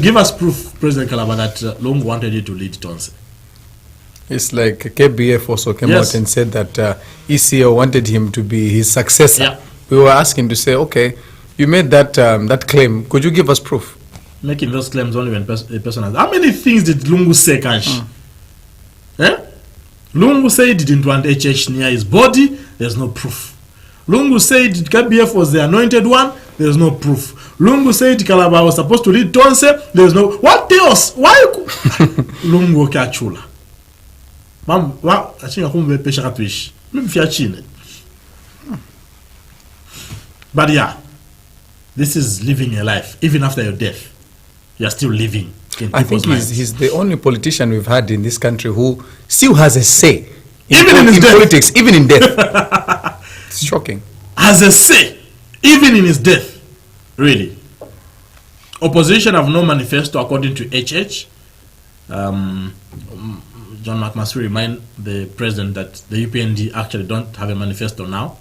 Give us proof, President Kalaba, that Lungu wanted you to lead Tonse. It's like KBF also came Yes. out and said that ECO wanted him to be his successor. Yeah. We were asking to say, okay, you made that that claim. Could you give us proof? Making those claims only when a person has. How many things did Lungu say, Kanshi? Lungu said he didn't want HH near his body. There's no proof. Lungu said KBF was the anointed one. There's no proof. Lungu said Kalaba was supposed to lead Tonse. There's no. What else? Why? Lungu Kachula. Mam, wa achini akumbe pesha katwishi. Mimi fiachine. But yeah, this is living a life. Even after your death, you're still living in I think people's minds. he's the only politician we've had in this country who still has a say. Even in his death. Politics, even in death. It's shocking. Has a say, even in his death. Really. Opposition have no manifesto according to HH. John Mark must remind the president that the UPND actually don't have a manifesto now.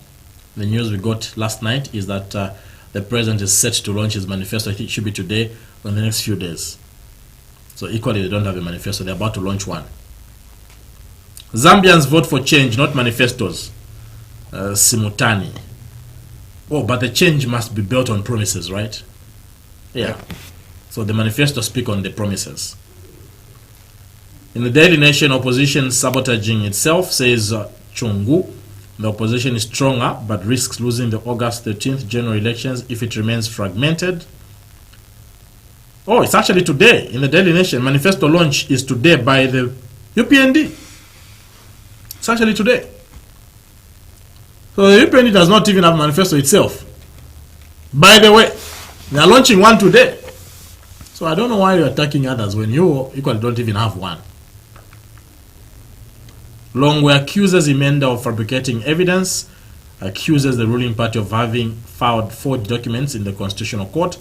The news we got last night is that the president is set to launch his manifesto. It should be today or in the next few days. So equally, they don't have a manifesto. They're about to launch one. Zambians vote for change, not manifestos. Simultaneous. Oh, but the change must be built on promises, right? Yeah. So the manifesto speak on the promises. In the Daily Nation, opposition sabotaging itself, says Chungu. The opposition is stronger but risks losing the August 13th general elections if it remains fragmented. Oh, it's actually today in the Daily Nation. Manifesto launch is today by the UPND. It's actually today. So the UPND does not even have a manifesto itself. By the way, they are launching one today. So I don't know why you're attacking others when you equally don't even have one. Longwe accuses Imenda of fabricating evidence, accuses the ruling party of having filed forged documents in the Constitutional Court.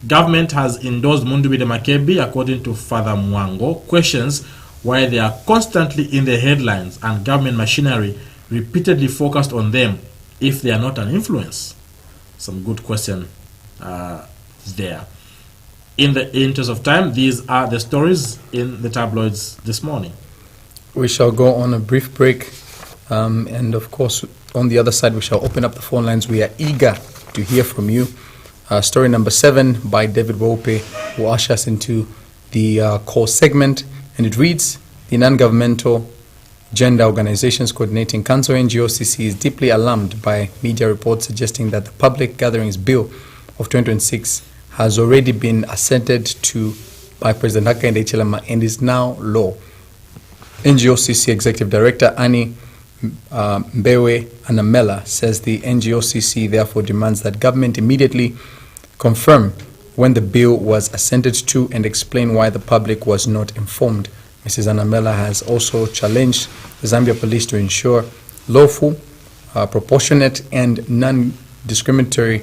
Government has endorsed Mundubide Makebi, according to Father Mwango, questions why they are constantly in the headlines and government machinery repeatedly focused on them if they are not an influence. Some good question there. In the interest of time, these are the stories in the tabloids this morning. We shall go on a brief break. And of course, on the other side, we shall open up the phone lines. We are eager to hear from you. Story number 7 by David Wope will usher us into the core segment. And it reads, the Non-Governmental Gender Organizations Coordinating Council, NGOCC, is deeply alarmed by media reports suggesting that the Public Gatherings Bill of 2026 has already been assented to by President Hakainde Hichilema and is now law. NGOCC Executive Director Annie Mbewe Anamela says the NGOCC therefore demands that government immediately confirm when the bill was assented to and explain why the public was not informed. Mrs. Anamela has also challenged the Zambia Police to ensure lawful, proportionate and non-discriminatory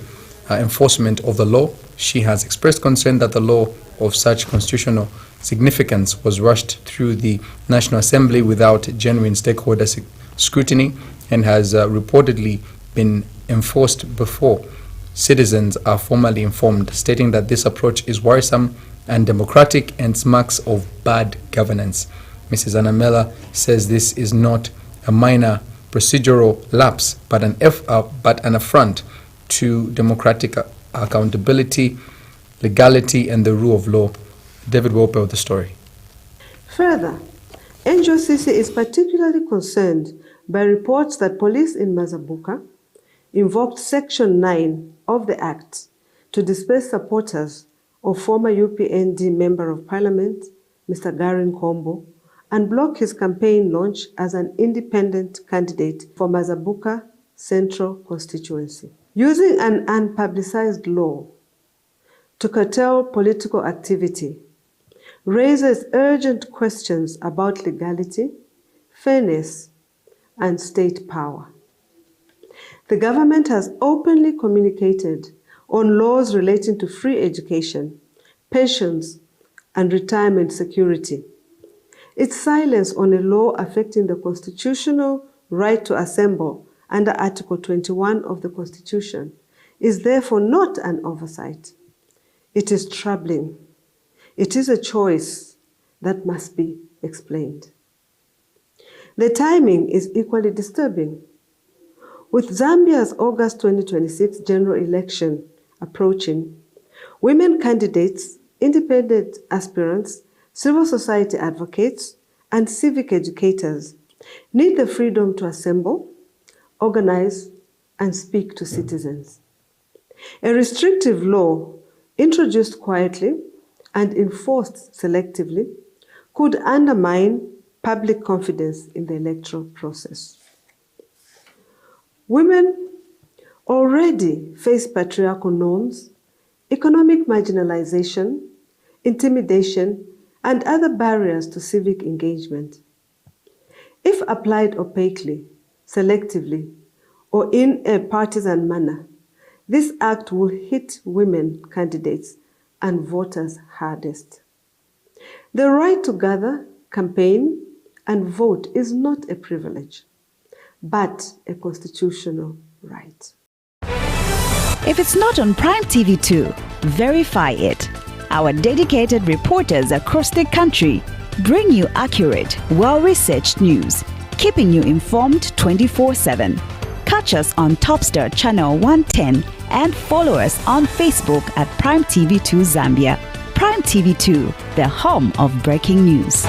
enforcement of the law. She has expressed concern that the law of such constitutional significance was rushed through the National Assembly without genuine stakeholder scrutiny and has reportedly been enforced before citizens are formally informed, stating that this approach is worrisome and democratic and smacks of bad governance. Mrs. Anamela says this is not a minor procedural lapse, but an affront to democratic accountability, legality, and the rule of law. David Wope with the story. Further, NGOCC is particularly concerned by reports that police in Mazabuka invoked Section 9 of the Act to disperse supporters of former UPND Member of Parliament, Mr. Garin Kombo, and block his campaign launch as an independent candidate for Mazabuka Central Constituency. Using an unpublicized law to curtail political activity raises urgent questions about legality, fairness, and state power. The government has openly communicated on laws relating to free education, pensions, and retirement security. Its silence on a law affecting the constitutional right to assemble under Article 21 of the Constitution is therefore not an oversight. It is troubling. It is a choice that must be explained. The timing is equally disturbing. With Zambia's August 2026 general election approaching, women candidates, independent aspirants, civil society advocates, and civic educators need the freedom to assemble, organize, and speak to citizens. A restrictive law introduced quietly and enforced selectively could undermine public confidence in the electoral process. Women already face patriarchal norms, economic marginalization, intimidation, and other barriers to civic engagement. If applied opaquely, selectively, or in a partisan manner, this act will hit women candidates and voters hardest. The right to gather, campaign, and vote is not a privilege, but a constitutional right. If it's not on Prime TV 2, verify it. Our dedicated reporters across the country bring you accurate, well-researched news, keeping you informed 24/7. Catch us on Topstar Channel 110 and follow us on Facebook at Prime TV 2 Zambia. Prime TV 2, the home of breaking news.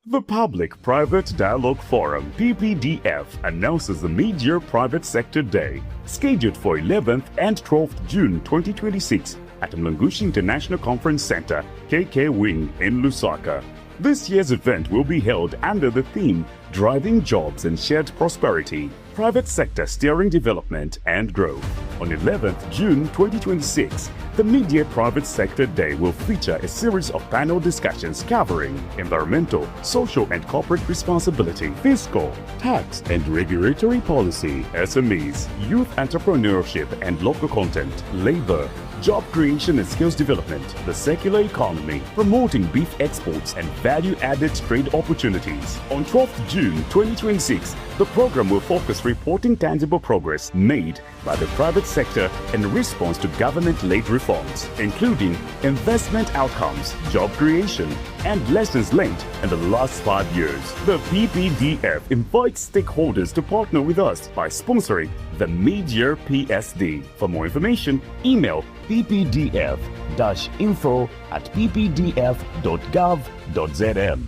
The Public-Private Dialogue Forum, PPDF, announces the Mid-Year Private Sector Day, scheduled for 11th and 12th June 2026 at Mlungushi International Conference Center, KK Wing in Lusaka. This year's event will be held under the theme Driving Jobs and Shared Prosperity, Private Sector Steering Development and Growth. On 11th June 2026, the Mid-Year Private Sector Day will feature a series of panel discussions covering environmental, social and corporate responsibility, fiscal, tax and regulatory policy, SMEs, youth entrepreneurship and local content, labor, job creation and skills development, the circular economy, promoting beef exports and value-added trade opportunities. On 12th June 2026, the program will focus reporting tangible progress made by the private sector in response to government-led reforms, including investment outcomes, job creation, and lessons learned in the last 5 years. The PPDF invites stakeholders to partner with us by sponsoring the Mid-Year PSD. For more information, email ppdf-info@ppdf.gov.zm.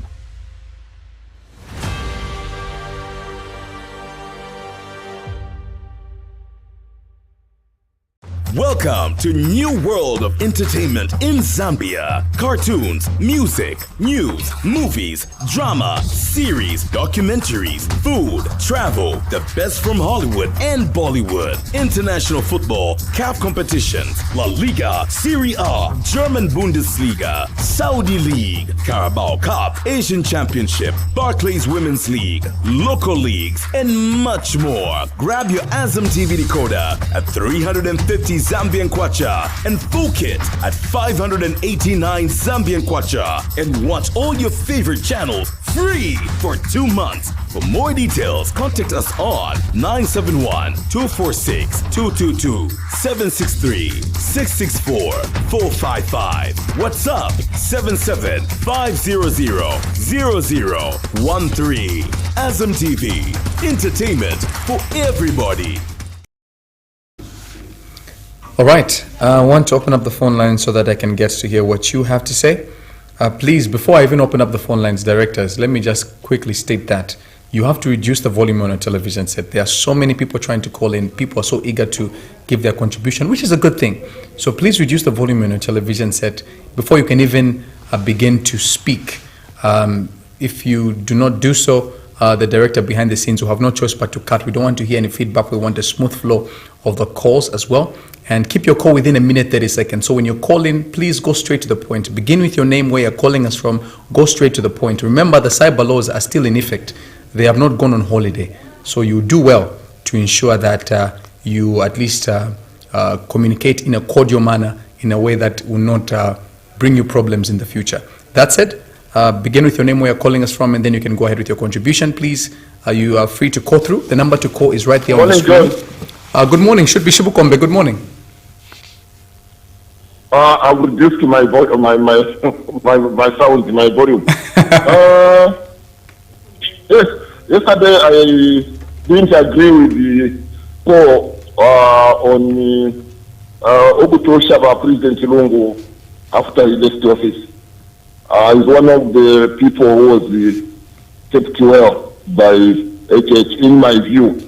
Welcome to New World of Entertainment in Zambia. Cartoons, music, news, movies, drama, series, documentaries, food, travel, the best from Hollywood and Bollywood, international football, CAF competitions, La Liga, Serie A, German Bundesliga, Saudi League, Carabao Cup, Asian Championship, Barclays Women's League, local leagues, and much more. Grab your Azam TV decoder at 350 Zambian Kwacha and full kit at 589 Zambian Kwacha and watch all your favorite channels free for 2 months. For more details, contact us on 971-246-222, 763-664-455. WhatsApp 77-500-0013. Azam TV, entertainment for everybody. All right, I want to open up the phone line so that I can get to hear what you have to say. Please, before I even open up the phone lines, directors, let me just quickly state that you have to reduce the volume on a television set. There are so many people trying to call in. People are so eager to give their contribution, which is a good thing. So please reduce the volume on a television set before you can even begin to speak. If you do not do so, the director behind the scenes will have no choice but to cut. We don't want to hear any feedback. We want a smooth flow of the calls as well. And keep your call within a minute, 30 seconds. So when you call in, please go straight to the point. Begin with your name, where you're calling us from. Go straight to the point. Remember, the cyber laws are still in effect. They have not gone on holiday. So you do well to ensure that you at least communicate in a cordial manner, in a way that will not bring you problems in the future. That said, begin with your name, where you're calling us from, and then you can go ahead with your contribution, please. You are free to call through. The number to call is right there on the screen. Good morning. Should be Shibukombe. Good morning. I will adjust my voice, my sound, my volume. Yes, yesterday I didn't agree with the call on Obuto Shaba, President Chilungu, after he left the office. He's one of the people who was kept well by HH, in my view.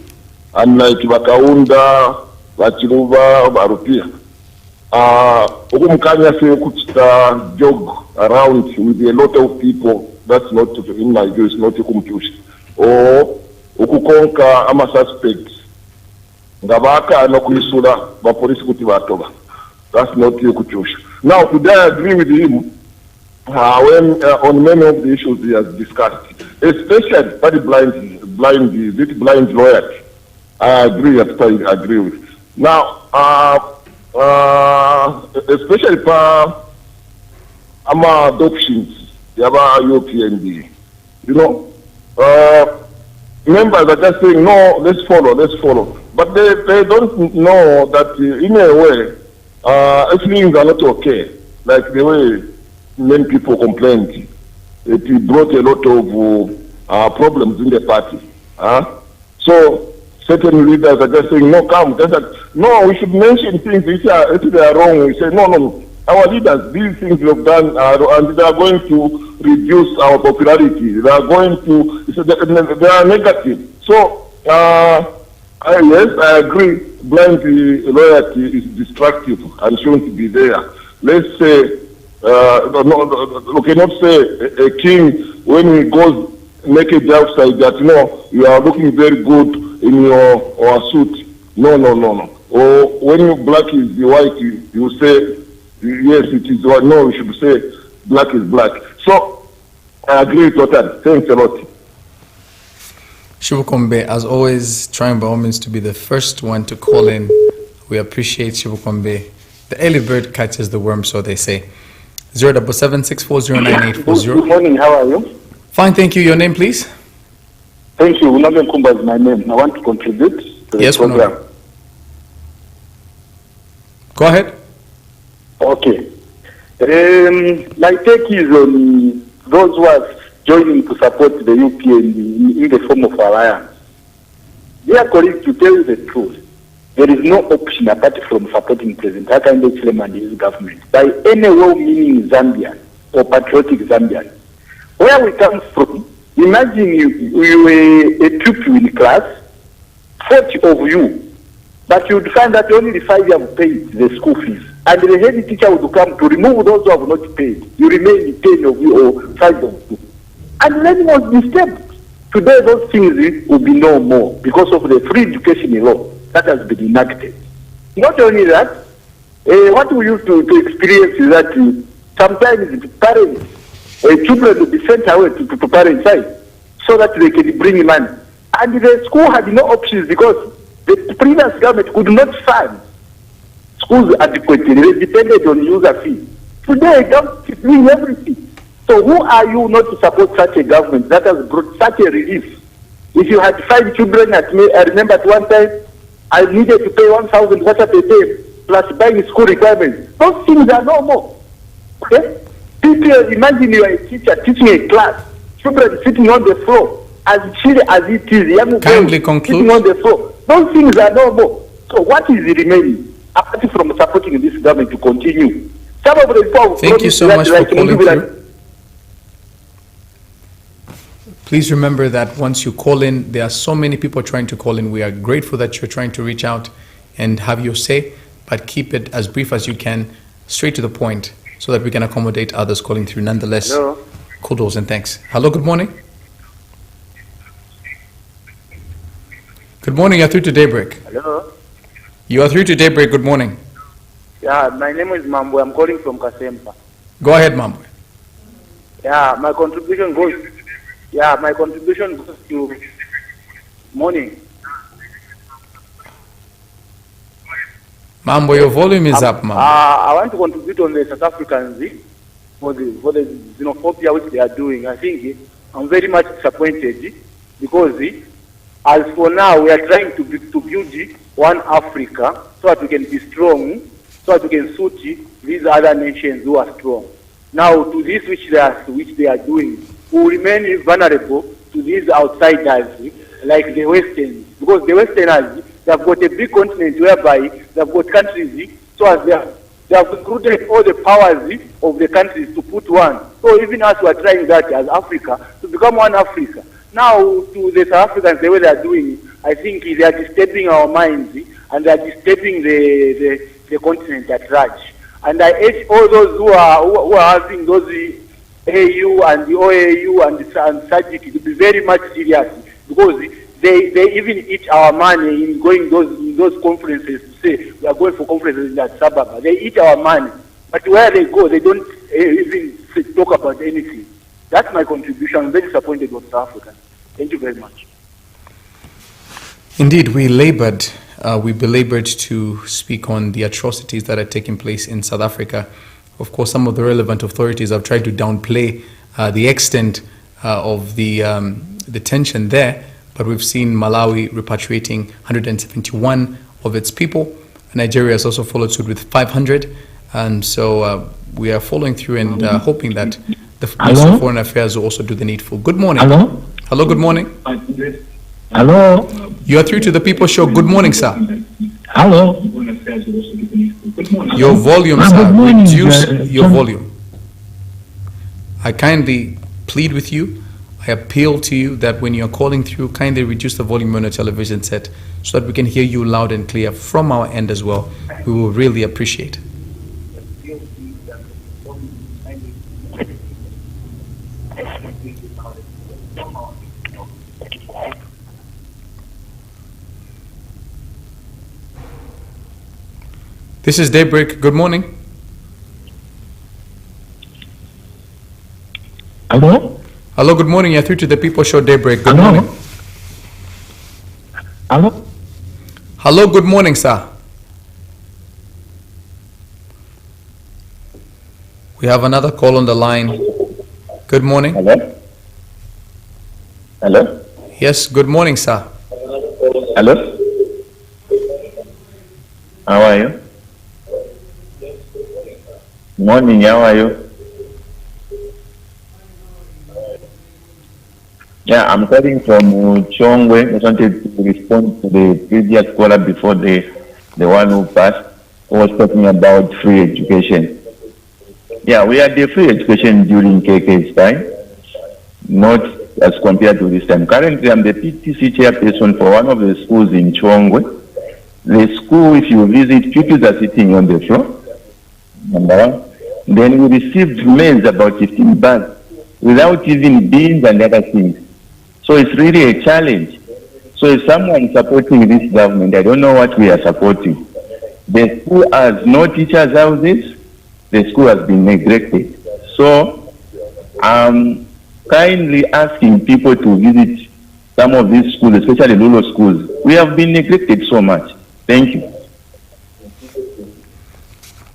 Unlike Bakaunda, Bachiluba, Barupia. Okumkanya say could jog around with a lot of people. That's not, in my view, it's not a computation. Or ukukonka ama suspects. Ngabaka no kuisura ba police kuti batoba. That's not a computation. Now, today I agree with him when on many of the issues he has discussed, especially by the blind loyalty. I agree with. Now, especially for adoptions, yaba UPND. You know, members are just saying, no, let's follow. But they don't know that in a way, things are not okay. Like the way many people complained, it brought a lot of problems in the party. So certain leaders are just saying, no, come. No, we should mention things if they are wrong. We say, no. Our leaders, these things we have done, and they are going to reduce our popularity. They are going to, they are negative. So, yes, I agree. Blind loyalty is destructive and shouldn't be there. Let's say, we cannot say a king when he goes naked outside that, no, you are looking very good in your suit. No. Or when black is the white, you say, yes, it is white. No, you should say black is black. So, I agree totally. Thanks a lot. Shibukombe, as always, trying by all means to be the first one to call in. We appreciate Shibukombe. The early bird catches the worm, so they say. 07764098840. Good morning, how are you? Fine, thank you. Your name, please? Thank you. Unabe Kumba is my name. I want to contribute to the program. Unabe. Go ahead. Okay. My take is on those who are joining to support the UPND in the form of alliance. Dear colleagues, to tell you the truth, there is no option apart from supporting President Hakainde Hichilema and his government by any well-meaning Zambian or patriotic Zambian. Where we come from, imagine you were a pupil in class, 40 of you, but you would find that only 5 have paid the school fees. And the head teacher would come to remove those who have not paid. You remain 10 of you or 5 of you. And learning was disturbed. Today those things will be no more because of the free education law that has been enacted. Not only that, what we used to experience is that sometimes parents, children will be sent away to parents' side so that they can bring money. And the school had no options because the previous government could not fund schools adequately. They depended on user fees. Today, government is doing everything. So who are you not to support such a government that has brought such a relief? If you had 5 children at me, I remember at one time, I needed to pay 1,000 water per day plus buying school requirements. Those things are no more. Okay? People, imagine you are a teacher teaching a class, children sitting on the floor, as chill as it is, young girls sitting on the floor. Those things are no more. So what is remaining, apart from supporting this government to continue? Some of the people thank you so much for calling through. Please remember that once you call in, there are so many people trying to call in. We are grateful that you're trying to reach out and have your say, but keep it as brief as you can, straight to the point, so that we can accommodate others calling through. Nonetheless, kudos and thanks. Hello, good morning. Good morning, you're through to Daybreak. Hello. You are through to Daybreak, good morning. Yeah, my name is Mambo. I'm calling from Kasempa. Go ahead, Mambo. Yeah, my contribution goes to morning. Mambo, your volume is up, Mambo. I want to contribute on the South Africans. for the xenophobia which they are doing. I think I'm very much disappointed because as for now we are trying to build one Africa so that we can be strong, so that we can suit these other nations who are strong. Now to this which they are doing, we will remain vulnerable to these outsiders like the Westerns, because the Westerners, they have got a big continent whereby they have got countries, so as they have recruited all the powers of the countries to put one. So even us, we are trying that as Africa to become one Africa. Now to the South Africans, the way they are doing, I think they are disturbing our minds and they are disturbing the continent at large. And I urge all those who are having those AU and the OAU and SADC to be very much serious, because they even eat our money in going those conferences to say we are going for conferences in Addis Ababa. They eat our money, but where they go, they don't even talk about anything. That's my contribution. I'm very disappointed with South Africa. Thank you very much. Indeed, we belabored to speak on the atrocities that are taking place in South Africa. Of course, some of the relevant authorities have tried to downplay the extent of the tension there, but we've seen Malawi repatriating 171 of its people. Nigeria has also followed suit with 500, and so we are following through and hoping that the Minister of Foreign Affairs will also do the needful. Good morning. Hello? Hello, good morning. Hello? You are through to the People Show. Good morning, sir. Hello? Your volume, sir. Reduce your volume. I kindly plead with you. I appeal to you that when you're calling through, kindly reduce the volume on your television set so that we can hear you loud and clear from our end as well. We will really appreciate. This is Daybreak. Good morning. Hello? Hello, good morning. You're through to the People Show Daybreak. Good morning. Hello? Hello, good morning, sir. We have another call on the line. Good morning. Hello? Hello? Yes, good morning, sir. Hello? How are you? Morning, how are you? Yeah, I'm calling from Chongwe. I wanted to respond to the previous caller before the one who passed, who was talking about free education. Yeah, we had the free education during KK's time, not as compared to this time. Currently, I'm the PTC chairperson for one of the schools in Chongwe. The school, if you visit, pupils are sitting on the floor, number one. Then we received mails about 15 bags without even beans and other things. So it's really a challenge. So if someone is supporting this government, I don't know what we are supporting. The school has no teachers' houses. The school has been neglected. So I'm kindly asking people to visit some of these schools, especially rural schools. We have been neglected so much. Thank you.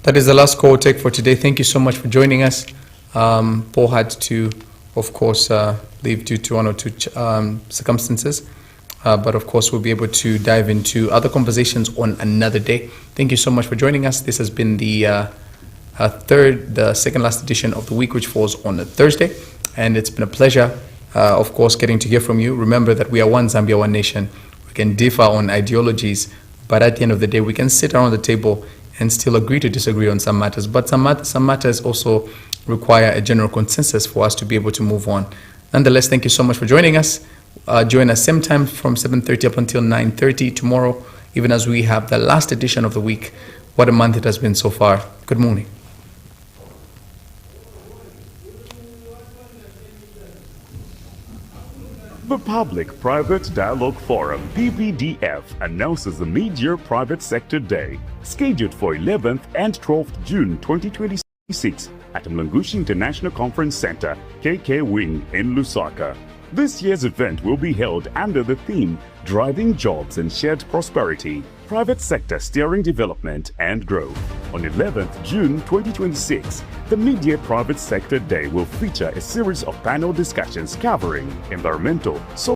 That is the last call we'll take for today. Thank you so much for joining us. Paul had to, of course, leave due to one or two circumstances. But of course, we'll be able to dive into other conversations on another day. Thank you so much for joining us. This has been the second last edition of the week, which falls on a Thursday. And it's been a pleasure, of course, getting to hear from you. Remember that we are one Zambia, one nation. We can differ on ideologies, but at the end of the day, we can sit around the table and still agree to disagree on some matters. But some matters also require a general consensus for us to be able to move on. Nonetheless, thank you so much for joining us. Join us same time from 7:30 up until 9:30 tomorrow, even as we have the last edition of the week. What a month it has been so far. Good morning. The Public-Private Dialogue Forum, PPDF, announces the Mid-Year Private Sector Day, scheduled for 11th and 12th June 2026 at Mlungushi International Conference Center, KK Wing in Lusaka. This year's event will be held under the theme Driving Jobs and Shared Prosperity, Private Sector Steering Development and Growth. On 11th June 2026, the Mid-Year Private Sector Day will feature a series of panel discussions covering environmental, social,